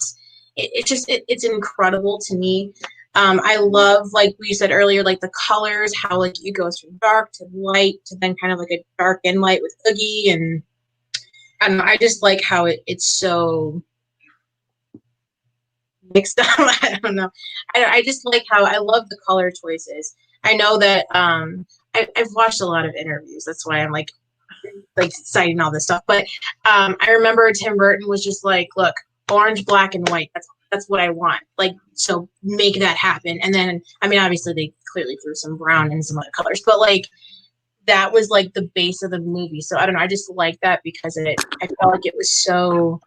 it's incredible to me. I love, like we said earlier, like the colors, how like it goes from dark to light to then kind of like a dark and light with Oogie, and I don't know, I just like how it's so mixed up. I don't know. I just like how I love the color choices. I know that I've watched a lot of interviews. That's why I'm like citing all this stuff. But I remember Tim Burton was just like, look, orange, black, and white. That's what I want. Like, so make that happen. And then, I mean, obviously they clearly threw some brown and some other colors, but like that was like the base of the movie. So I don't know. I just like that because I felt like it was so,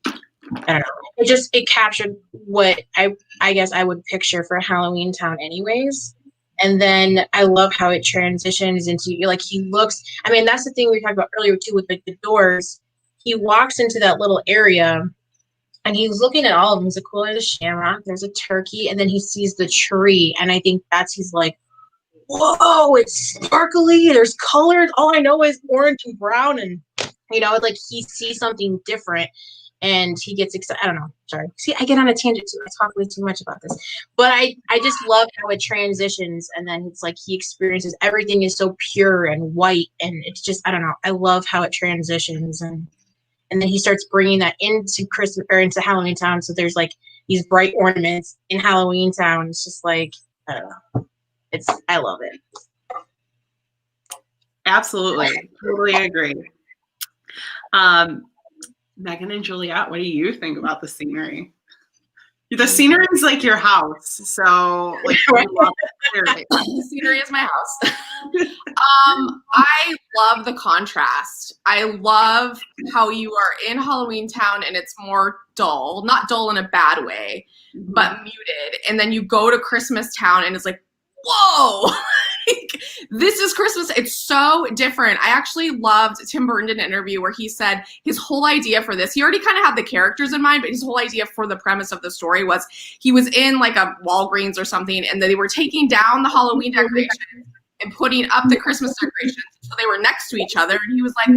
I don't know. It captured what I guess I would picture for Halloween Town anyways. And then I love how it transitions into, like, he looks, I mean, that's the thing we talked about earlier too with like the doors. He walks into that little area and he's looking at all of them. He's like, cool, there's a shamrock, there's a turkey, and then he sees the tree. And I think he's like, whoa, it's sparkly, there's colors. All I know is orange and brown. And, you know, like he sees something different. And he gets excited. I don't know. Sorry. See, I get on a tangent too. I talk way too much about this. But I just love how it transitions. And then it's like he experiences everything is so pure and white. And it's just, I don't know. I love how it transitions. And then he starts bringing that into Christmas or into Halloween Town. So there's like these bright ornaments in Halloween Town. It's just like, I don't know. I love it. Absolutely. Totally agree. Meghan and Juliet, what do you think about the scenery? The scenery is like your house, so like the scenery is my house. I love the contrast. I love how you are in Halloween Town and it's more dull, not dull in a bad way, but muted. And then you go to Christmas Town and it's like, whoa, this is Christmas. It's so different. I actually loved Tim Burton did an interview where he said his whole idea for this, he already kind of had the characters in mind, but his whole idea for the premise of the story was he was in like a Walgreens or something and they were taking down the Halloween decorations and putting up the Christmas decorations. So they were next to each other. And he was like,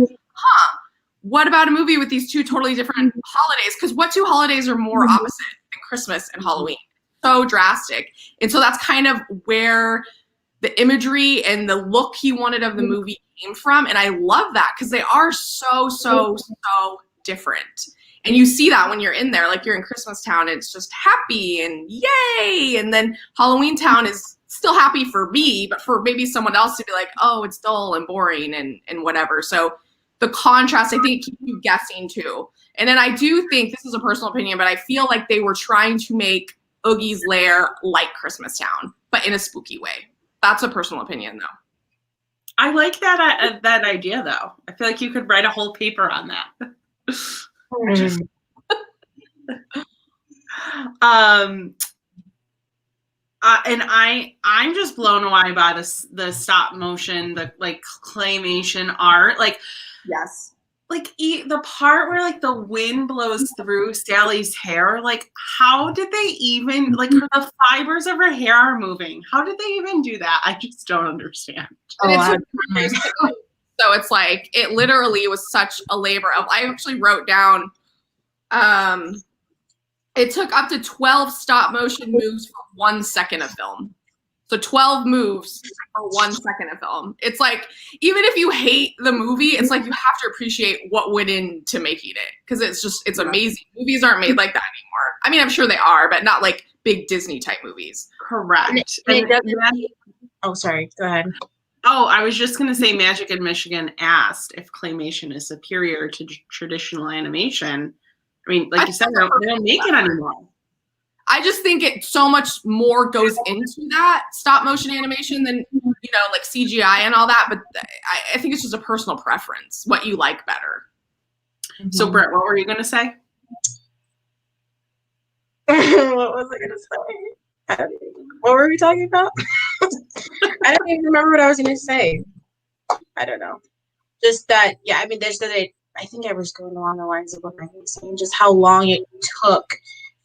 what about a movie with these two totally different holidays? Because what two holidays are more opposite than Christmas and Halloween? So drastic. And so that's kind of where the imagery and the look he wanted of the movie came from. And I love that because they are so, so, so different. And you see that when you're in there, like you're in Christmas Town, it's just happy and yay. And then Halloween Town is still happy for me, but for maybe someone else to be like, oh, it's dull and boring and whatever. So the contrast, I think, keeps you guessing too. And then I do think, this is a personal opinion, but I feel like they were trying to make Oogie's lair like Christmas Town, but in a spooky way. That's a personal opinion, though. I like that idea, though. I feel like you could write a whole paper on that. And I'm just blown away by the stop motion, the like claymation art, like yes, like the part where like the wind blows through Sally's hair. Like, how did they even like the fibers of her hair are moving? How did they even do that? I just don't understand. So it's like it literally was such a labor of. I actually wrote down. It took up to 12 stop motion moves for 1 second of film. So 12 moves for 1 second of film. It's like, even if you hate the movie, it's like you have to appreciate what went into making it. Because it's amazing. Movies aren't made like that anymore. I mean, I'm sure they are, but not like big Disney type movies. Correct. Oh, sorry. Go ahead. Oh, I was just going to say Magic in Michigan asked if claymation is superior to traditional animation. I mean, like you said, they don't make it anymore. I just think so much more goes into that stop motion animation than, like CGI and all that. But I think it's just a personal preference, what you like better. So, Britt, what were you going to say? What was I going to say? What were we talking about? I don't even remember what I was going to say. I don't know. Just that, yeah, I mean, there's that. I think I was going along the lines of what I was saying, just how long it took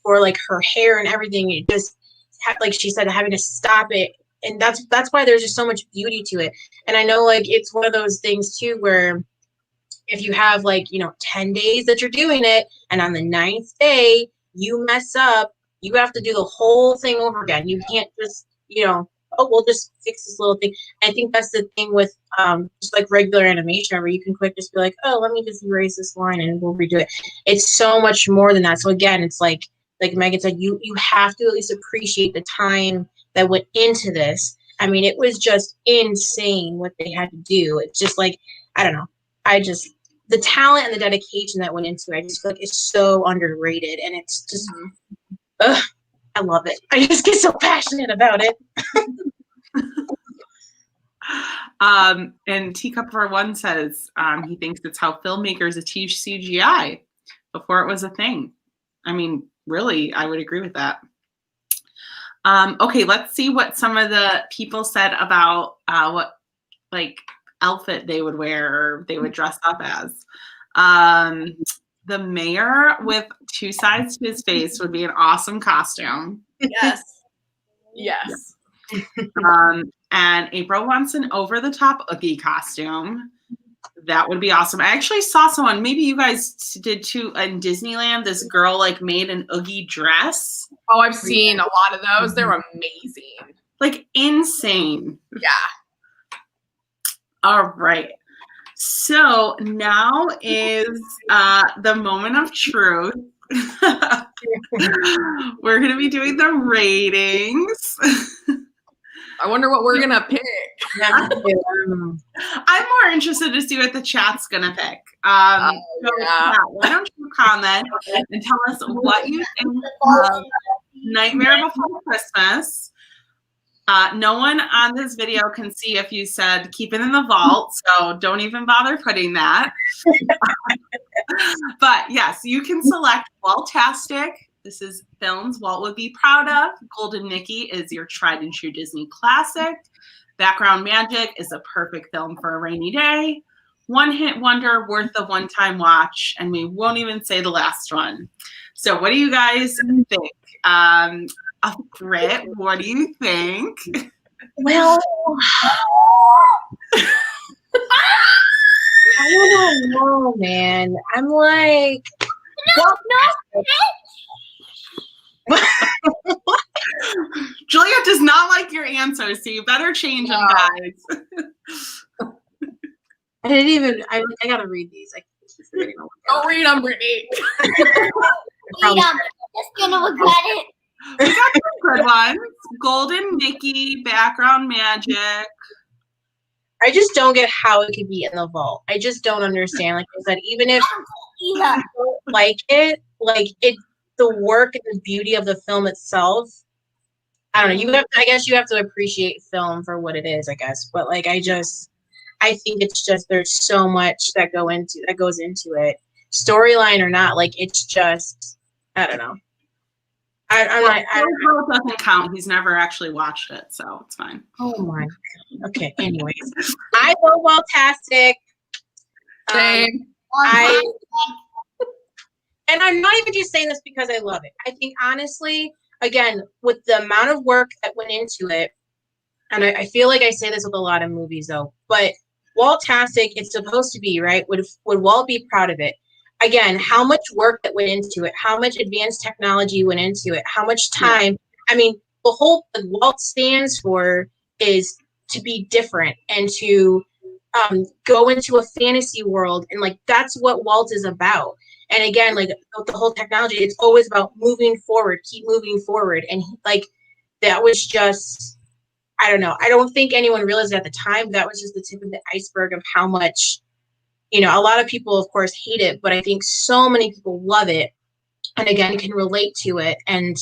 for like her hair and everything. It just had, like she said, having to stop it. And that's why there's just so much beauty to it. And I know like it's one of those things too, where if you have like, 10 days that you're doing it and on the 9th day you mess up, you have to do the whole thing over again. You can't just, oh, we'll just fix this little thing. I think that's the thing with just like regular animation where you can quick just be like, oh, let me just erase this line and we'll redo it. It's so much more than that. So again, it's like Meghan said, you have to at least appreciate the time that went into this. I mean, it was just insane what they had to do. It's just like, I don't know. The talent and the dedication that went into it, I just feel like it's so underrated. And it's just, I love it. I just get so passionate about it. And Teacup for One says he thinks it's how filmmakers achieve CGI before it was a thing. I mean, really, I would agree with that. Okay, let's see what some of the people said about what like outfit they would wear or they would dress up as. The mayor with 2 sides to his face would be an awesome costume. Yes. Yes. And April wants an over-the-top Oogie costume. That would be awesome. I actually saw someone, maybe you guys did too, in Disneyland, this girl like made an Oogie dress. Oh, I've seen a lot of those. They're amazing. Like insane. Yeah. All right. So now is the moment of truth. We're going to be doing the ratings. I wonder what we're going to pick. I'm more interested to see what the chat's going to pick. So yeah. why don't you comment and tell us what you think of Nightmare Before Christmas. No one on this video can see if you said keep it in the vault, so don't even bother putting that. But yes, you can select Waltastic. This is films Walt would be proud of. Golden Mickey is your tried and true Disney classic. Background Magic is a perfect film for a rainy day. One hit wonder worth the one-time watch, and we won't even say the last one. So what do you guys think? Britt, what do you think? Well, I don't know, man. I'm like, No. Juliet does not like your answers, so you better change them, guys. I didn't even. I gotta read these. Don't read them, Brittany. I'm just gonna regret it. We got some good ones. Golden Mickey, background magic. I just don't get how it could be in the vault. I just don't understand. Like I said, even if you Either. don't like it, the work and the beauty of the film itself. I don't know. I guess you have to appreciate film for what it is, I guess. But I think it's just there's so much that goes into it, storyline or not. It's just I don't know. It doesn't count. He's never actually watched it, so it's fine. Oh my. Okay. Anyways, I love Waltastic. Same. And I'm not even just saying this because I love it. I think honestly, again, with the amount of work that went into it, and I feel like I say this with a lot of movies though, but Waltastic, it's supposed to be, right? Would Walt be proud of it? Again, how much work that went into it, how much advanced technology went into it, how much time. I mean, the whole Walt stands for is to be different and to go into a fantasy world. And that's what Walt is about. And again, with the whole technology, it's always about moving forward, keep moving forward. And that was just, I don't know. I don't think anyone realized at the time that was just the tip of the iceberg of how much, a lot of people, of course, hate it, but I think so many people love it and, again, can relate to it. And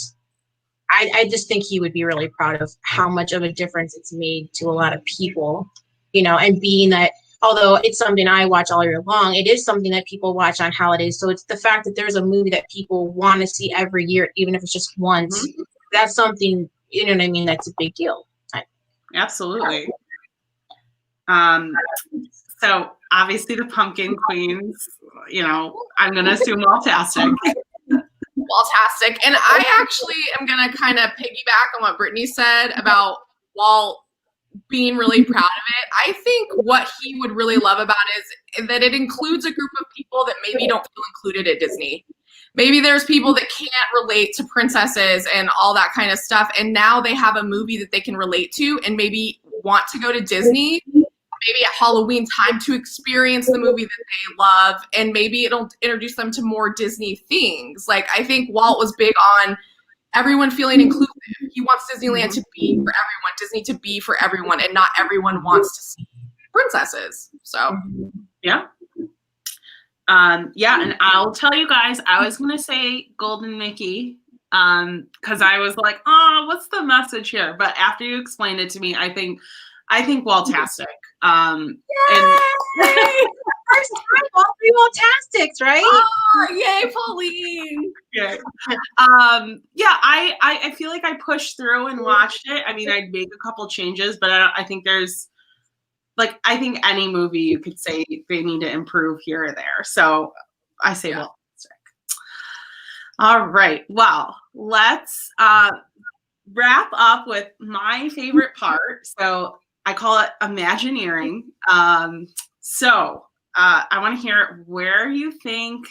I just think he would be really proud of how much of a difference it's made to a lot of people, and being that, although it's something I watch all year long, it is something that people watch on holidays. So it's the fact that there's a movie that people want to see every year, even if it's just once. Mm-hmm. That's something, you know what I mean? That's a big deal. Absolutely. So obviously the Pumpkin Queens, I'm going to assume Waltastic. Waltastic. And I actually am going to kind of piggyback on what Brittany said about Walt being really proud of it. I think what he would really love about it is that it includes a group of people that maybe don't feel included at Disney. Maybe there's people that can't relate to princesses and all that kind of stuff, and now they have a movie that they can relate to and maybe want to go to Disney, maybe at Halloween time, to experience the movie that they love, and maybe it'll introduce them to more Disney things. I think Walt was big on everyone feeling included. He wants Disneyland to be for everyone, Disney to be for everyone, and not everyone wants to see princesses. So, yeah. And I'll tell you guys, I was going to say Golden Mickey because I was like, oh, what's the message here? But after you explained it to me, I think Waltastic. And first time, all three Waltastics, right? Oh, yay, Pauline. Yeah. I feel like I pushed through and watched it. I mean, I'd make a couple changes, but I think there's I think any movie you could say they need to improve here or there. So I say Waltastic. All right. Well, let's wrap up with my favorite part. So I call it Imagineering. So I want to hear where you think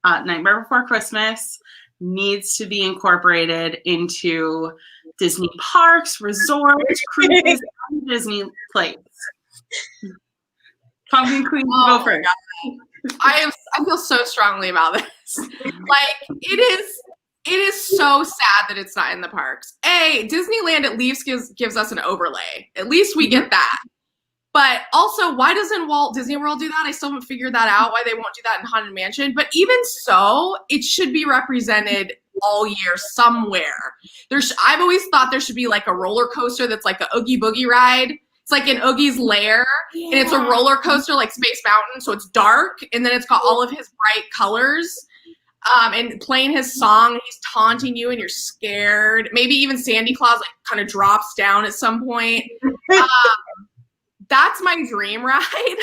Nightmare Before Christmas needs to be incorporated into Disney parks, resorts, cruises, and Disney plays. Pumpkin Queen, go first. I feel so strongly about this. It is so sad that it's not in the parks. Disneyland at least gives us an overlay. At least we get that. But also, why doesn't Walt Disney World do that? I still haven't figured that out, why they won't do that in Haunted Mansion. But even so, it should be represented all year somewhere. I've always thought there should be a roller coaster that's like a Oogie Boogie ride. It's like in Oogie's Lair, and it's a roller coaster like Space Mountain, so it's dark, and then it's got all of his bright colors, and playing his song, and he's taunting you, and you're scared. Maybe even Sandy Claus kind of drops down at some point. That's my dream ride,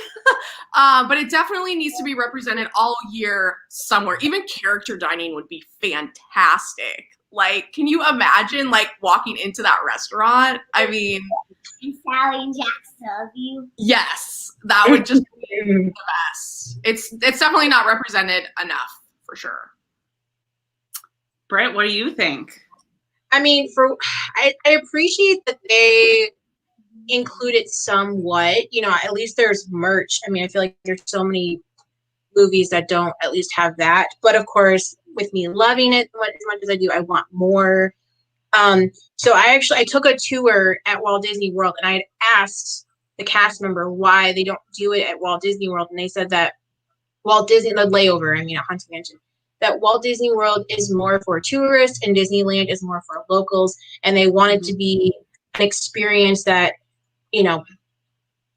but it definitely needs to be represented all year somewhere. Even character dining would be fantastic. Can you imagine walking into that restaurant? I mean, Sally and Jack love you. Yes, that would just be the best. It's definitely not represented enough, for sure. Britt, what do you think? I mean, I appreciate that they include it somewhat. At least there's merch. I mean, I feel like there's so many movies that don't at least have that. But of course, with me loving it as much as I do, I want more. So I took a tour at Walt Disney World, and I had asked the cast member why they don't do it at Walt Disney World, and they said that a haunted mansion, that Walt Disney World is more for tourists and Disneyland is more for locals, and they want it to be an experience that, you know,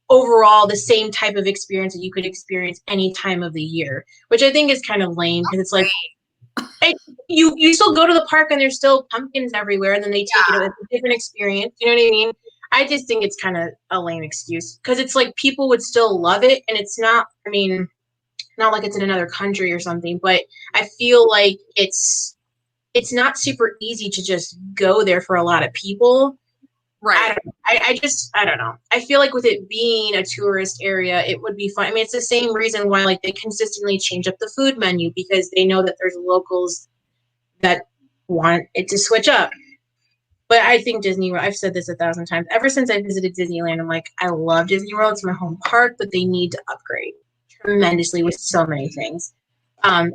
overall the same type of experience that you could experience any time of the year, which I think is kind of lame, because it's like, you still go to the park and there's still pumpkins everywhere, and then they take it, it's a different experience. You know what I mean? I just think it's kind of a lame excuse, because it's like people would still love it, and it's not, I mean, not like it's in another country or something, but I feel like it's not super easy to just go there for a lot of people. Right. I don't know. I feel like with it being a tourist area, it would be fun. I mean, it's the same reason why like they consistently change up the food menu, because they know that there's locals that want it to switch up. But I think Disney World, I've said this 1,000 times, ever since I visited Disneyland, I'm like, I love Disney World. It's my home park, but they need to upgrade tremendously with so many things.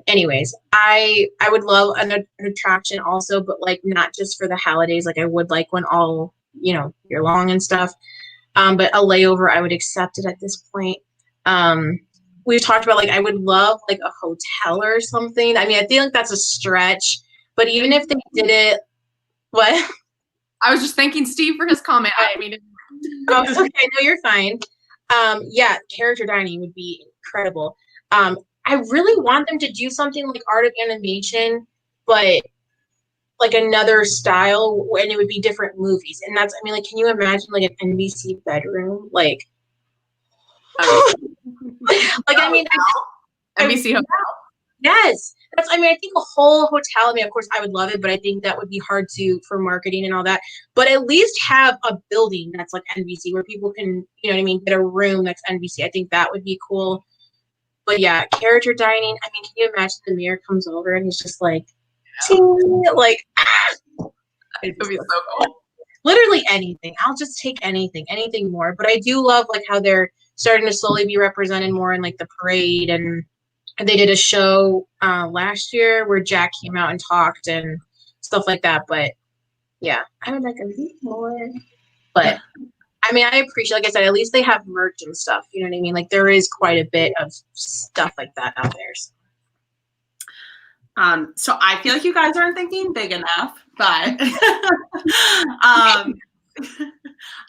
Anyways, I would love an attraction also, but like not just for the holidays. Like I would like one all, you know, year long and stuff. But a layover, I would accept it at this point. We've talked about like I would love like a hotel or something. I mean, I feel like that's a stretch, but even if they did it, what? I was just thanking Steve for his comment. I mean, Oh, okay, no, you're fine. Yeah, character dining would be incredible. I really want them to do something like art of animation, but like another style, and it would be different movies. And that's, I mean, like, can you imagine like an NBC bedroom? Like, like I mean, NBC Hotel. Yes, that's. I mean, I think a whole hotel. I mean, of course, I would love it, but I think that would be hard for marketing and all that. But at least have a building that's like NBC, where people can, you know what I mean, get a room that's NBC. I think that would be cool. But yeah, character dining. I mean, can you imagine the mayor comes over and he's just like, ting, like, It would be so cool. Literally anything. I'll just take anything more. But I do love like how they're starting to slowly be represented more in like the parade, and they did a show last year where Jack came out and talked and stuff like that. But yeah, I would like a bit more. But I mean, I appreciate, like I said, at least they have merch and stuff. You know what I mean? Like there is quite a bit of stuff like that out there. So I feel like you guys aren't thinking big enough, but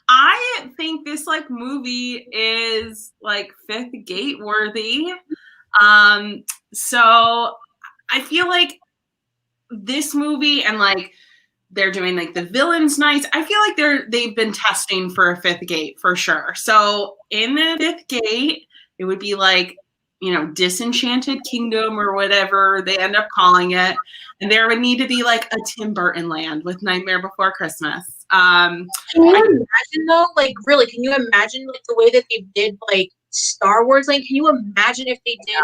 I think this like movie is like fifth gate worthy. So I feel like this movie, and like they're doing like the villains nights, I feel like they've been testing for a fifth gate for sure. So in the fifth gate, it would be like, you know, Disenchanted Kingdom or whatever they end up calling it. And there would need to be like a Tim Burton land with Nightmare Before Christmas. Can you imagine though? Like really, can you imagine like the way that they did like Star Wars? Like, can you imagine if they did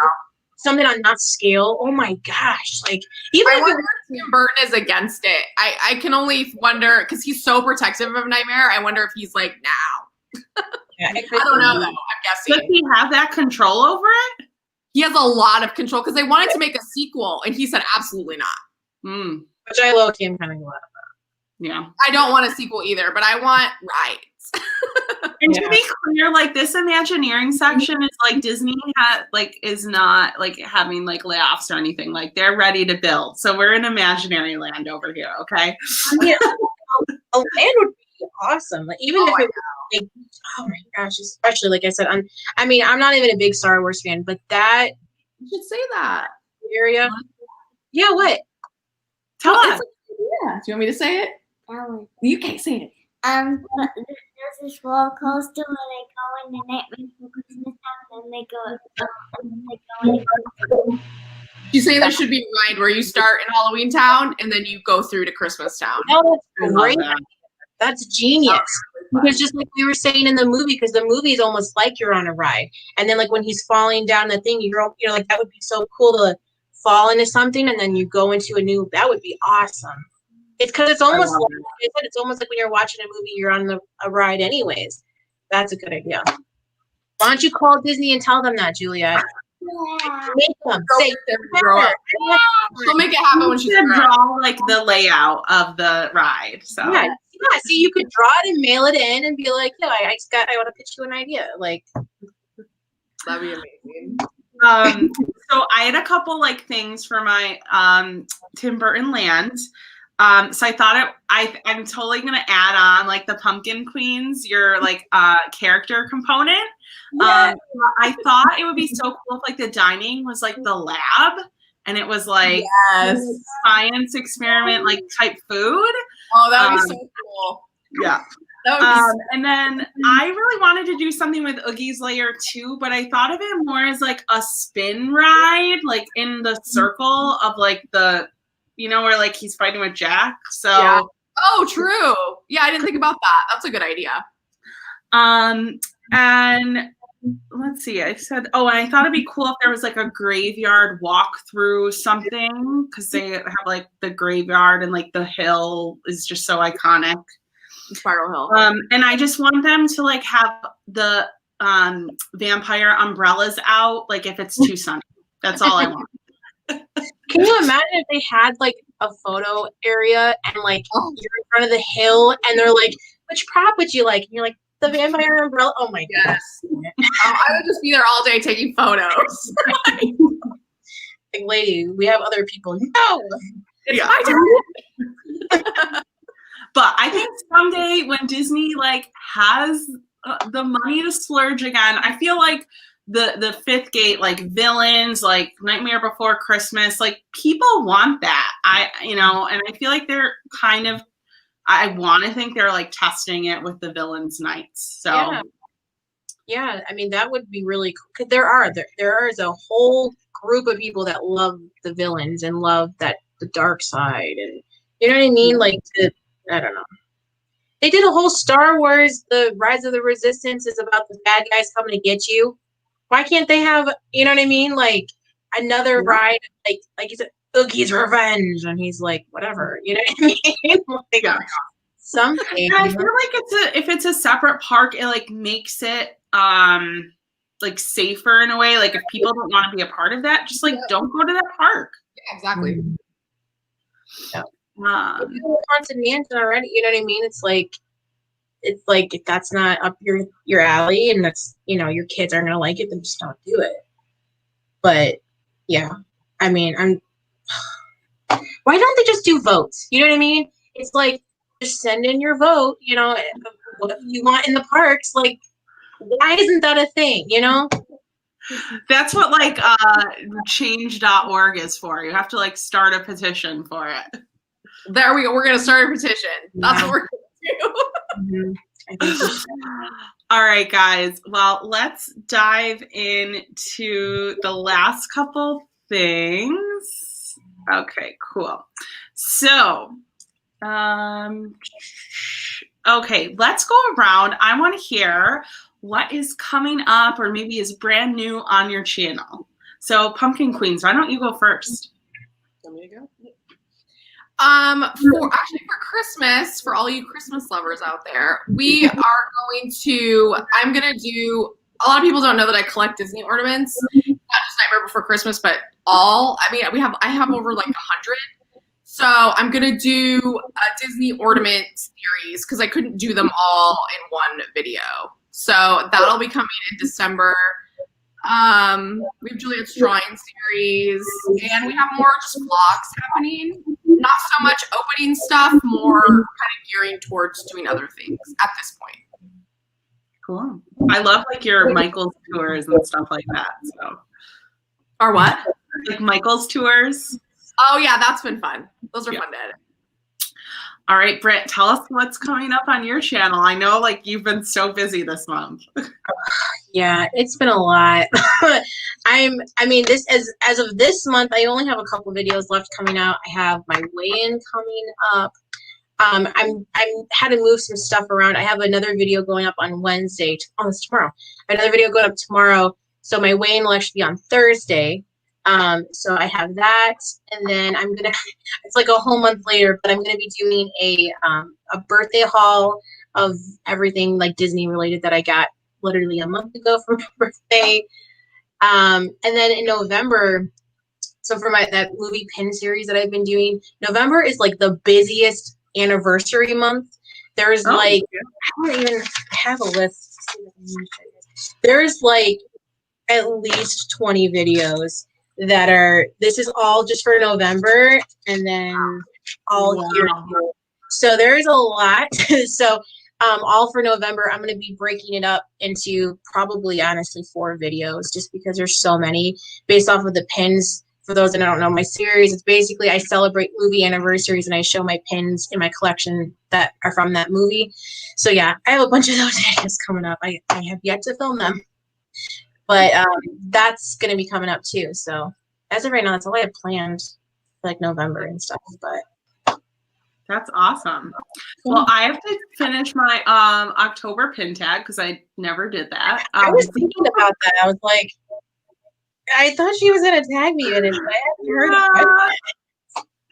something on that scale? Oh my gosh! Like even I if wonder if Tim Burton is against it. I can only wonder, because he's so protective of Nightmare. I wonder if he's like, now. Yeah, I don't know though. I'm does guessing he have that control over it? he has a lot of control, because they wanted to make a sequel, and he said absolutely not. which I low-key am kind of glad about. Yeah. I don't want a sequel either, but I want rides. And to be clear, like this Imagineering section is like Disney is not like having like layoffs or anything. Like they're ready to build. So we're in imaginary land over here, okay? I mean, a land would be awesome. Like even if it was like, oh my gosh, especially like I said, I'm not even a big Star Wars fan, but that You should say that. area. Yeah, what? Tell us. Yeah. Do you want me to say it? You can't say it. There's this roller coaster where they go in the Nightmare Before Christmas time, and then they go. You say there should be a ride where you start in Halloween Town and then you go through to Christmas Town. No, that's great. that. That's genius. Because just like we were saying in the movie, because the movie is almost like you're on a ride, and then like when he's falling down the thing, you're like, that would be so cool to fall into something, and then you go into a new. That would be awesome. It's because it's almost like it's almost like when you're watching a movie, you're on a ride anyways. That's a good idea. Why don't you call Disney and tell them that, Juliet? Make them Girl say gets there when you grow up. She'll make it happen when she's to grown up. draw like the layout of the ride. So yeah. See, you could draw it and mail it in and be like, yo, I want to pitch you an idea. Like, That'd be amazing. So I had a couple like things for my Tim Burton land. So I thought I'm totally gonna add on like the Pumpkin Queens, your like character component. I thought it would be so cool if like the dining was like the lab and it was like science experiment like type food. Oh, that would be so cool. Yeah. That would be And then I really wanted to do something with Oogie's Lair too, but I thought of it more as like a spin ride, like in the circle of like the, you know, where like he's fighting with Jack. So yeah. Oh, true. Yeah, I didn't think about that. That's a good idea. And let's see, I said, and I thought it'd be cool if there was like a graveyard walk through something, because they have like the graveyard and like the hill is just so iconic. Spiral Hill. And I just want them to like have the vampire umbrellas out, like if it's too sunny. That's all I want. can you imagine if they had like a photo area and like you're in front of the hill and they're like, which prop would you like? And you're like, the vampire umbrella. Oh my Yes. I would just be there all day taking photos. like, lady, we have other people. No, It's my turn. But I think someday when Disney like has the money to splurge again, I feel like the fifth gate, like villains, like Nightmare Before Christmas, like people want that. And I feel like they're kind of, I want to think they're like testing it with the villains nights. So yeah. I mean, that would be really cool. 'Cause there is a whole group of people that love the villains and love the dark side, and you know what I mean? Like I don't know. They did a whole Star Wars, the Rise of the Resistance is about the bad guys coming to get you. Why can't they have, you know what I mean? Like another ride, like you said, Oogie's Revenge, and he's like, whatever, you know what I mean? Like, something. And I feel like if it's a separate park, it like makes it like safer in a way. Like if people don't want to be a part of that, just like don't go to that park. Yeah, exactly. Yeah. Haunted Mansion already, you know what I mean? It's like if that's not up your alley, and that's, you know, your kids aren't gonna like it, then just don't do it. But yeah, I mean, why don't they just do votes? You know what I mean? It's like, just send in your vote, you know, what you want in the parks. Like, why isn't that a thing, you know? That's what like change.org is for. You have to like start a petition for it. There we go. We're going to start a petition. That's what we're going to do. I think so. All right, guys. Well, let's dive into the last couple things. Okay, cool. So, okay, let's go around. I want to hear what is coming up or maybe is brand new on your channel. So, Pumpkin Queens, why don't you go first? Want me to go? For Christmas, for all you Christmas lovers out there, I'm gonna do, a lot of people don't know that I collect Disney ornaments, not just Nightmare Before Christmas, but I have over like 100. So I'm gonna do a Disney ornament series because I couldn't do them all in one video. So that'll be coming in December. We have Juliet's drawing series, and we have more just vlogs happening. Not so much opening stuff, more kind of gearing towards doing other things at this point. Cool. I love like your Michael's tours and stuff like that. So, Or what? like Michael's tours. Oh yeah, that's been fun. Those are fun to edit. All right, Britt, tell us what's coming up on your channel. I know like you've been so busy this month. Yeah, it's been a lot. As of this month, I only have a couple videos left coming out. I have my weigh-in coming up. I'm had to move some stuff around. I have another video going up on Wednesday. It's tomorrow. Another video going up tomorrow. So my weigh-in will actually be on Thursday. So I have that, and then it's like a whole month later, but I'm gonna be doing a birthday haul of everything like Disney related that I got literally a month ago for my birthday. And then in November, so for that movie pin series that I've been doing, November is like the busiest anniversary month. There's like, I don't even have a list. There's like at least 20 videos that are, this is all just for November and then all year. So there's a lot. So all for November, I'm going to be breaking it up into probably honestly 4 videos just because there's so many based off of the pins. For those that don't know my series, it's basically I celebrate movie anniversaries and I show my pins in my collection that are from that movie. So yeah, I have a bunch of those videos coming up. I have yet to film them. But that's going to be coming up too. So as of right now, that's all I have planned for like November and stuff. But that's awesome. Well, I have to finish my October pin tag because I never did that. I was thinking about that. I was like, I thought she was going to tag me in it, but I haven't heard about it.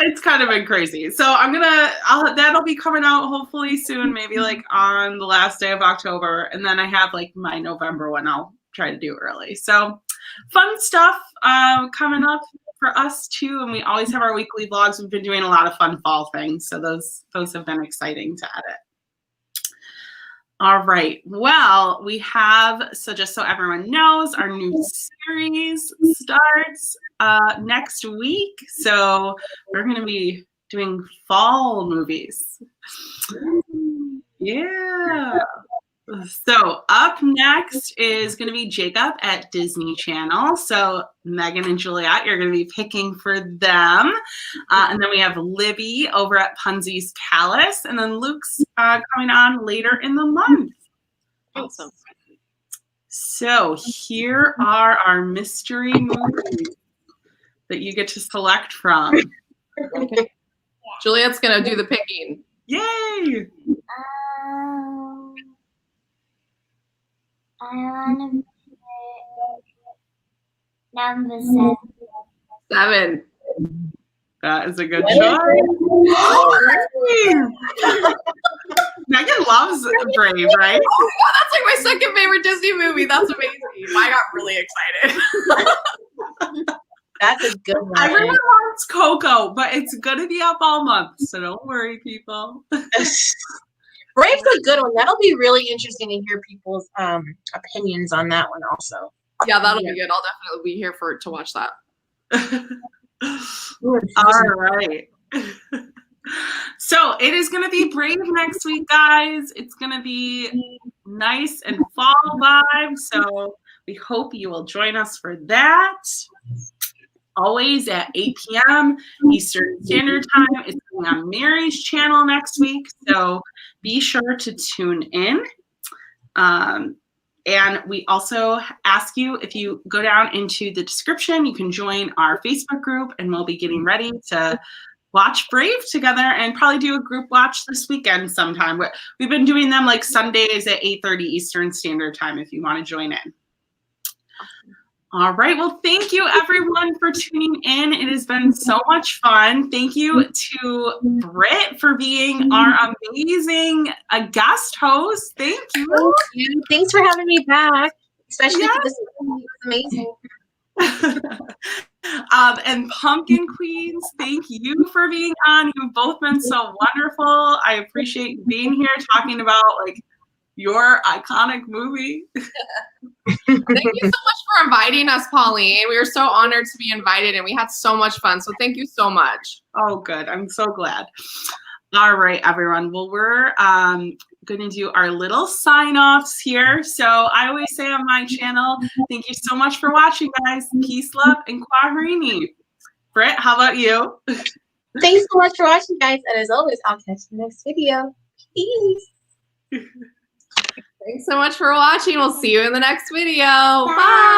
It's kind of been crazy. So that'll be coming out hopefully soon, maybe like on the last day of October. And then I have like my November one I'll try to do early. So fun stuff coming up for us too. And we always have our weekly vlogs. We've been doing a lot of fun fall things. So those have been exciting to edit. All right. Well, we have, so just so everyone knows, our new series starts next week. So we're going to be doing fall movies. Yeah. So up next is going to be Jacob at Disney Channel. So Meghan and Juliet, you're going to be picking for them. And then we have Libby over at Punzi's Palace. And then Luke's coming on later in the month. Awesome. So here are our mystery movies that you get to select from. Juliet's going to do the picking. Yay! I want to pick number 7. 7. That is a good choice. Meghan loves Brave, right? Oh, that's like my second favorite Disney movie. That's amazing. I got really excited. That's a good one. Everyone wants Coco, but it's going to be up all month, so don't worry, people. Brave's a good one. That'll be really interesting to hear people's opinions on that one also. Yeah, that'll be good. I'll definitely be here to watch that. All right. So it is going to be Brave next week, guys. It's going to be nice and fall vibe. So we hope you will join us for that. Always at 8 p.m. Eastern Standard Time. It's going on Mary's channel next week. So be sure to tune in. And we also ask you, if you go down into the description, you can join our Facebook group, and we'll be getting ready to watch Brave together and probably do a group watch this weekend sometime. We've been doing them like Sundays at 8:30 Eastern Standard Time if you want to join in. All right. Well, thank you, everyone, for tuning in. It has been so much fun. Thank you to Britt for being our amazing guest host. Thank you. Thanks for having me back, especially for this movie. It was amazing. And Pumpkin Queens, thank you for being on. You've both been so wonderful. I appreciate being here talking about like your iconic movie. Thank you so much for inviting us, Pauline. We were so honored to be invited, and we had so much fun. So thank you so much. Oh, good. I'm so glad. All right, everyone. Well, we're going to do our little sign-offs here. So I always say on my channel, thank you so much for watching, guys. Peace, love, and Quaharini. Britt, how about you? Thanks so much for watching, guys. And as always, I'll catch you in the next video. Peace. Thanks so much for watching. We'll see you in the next video. Bye.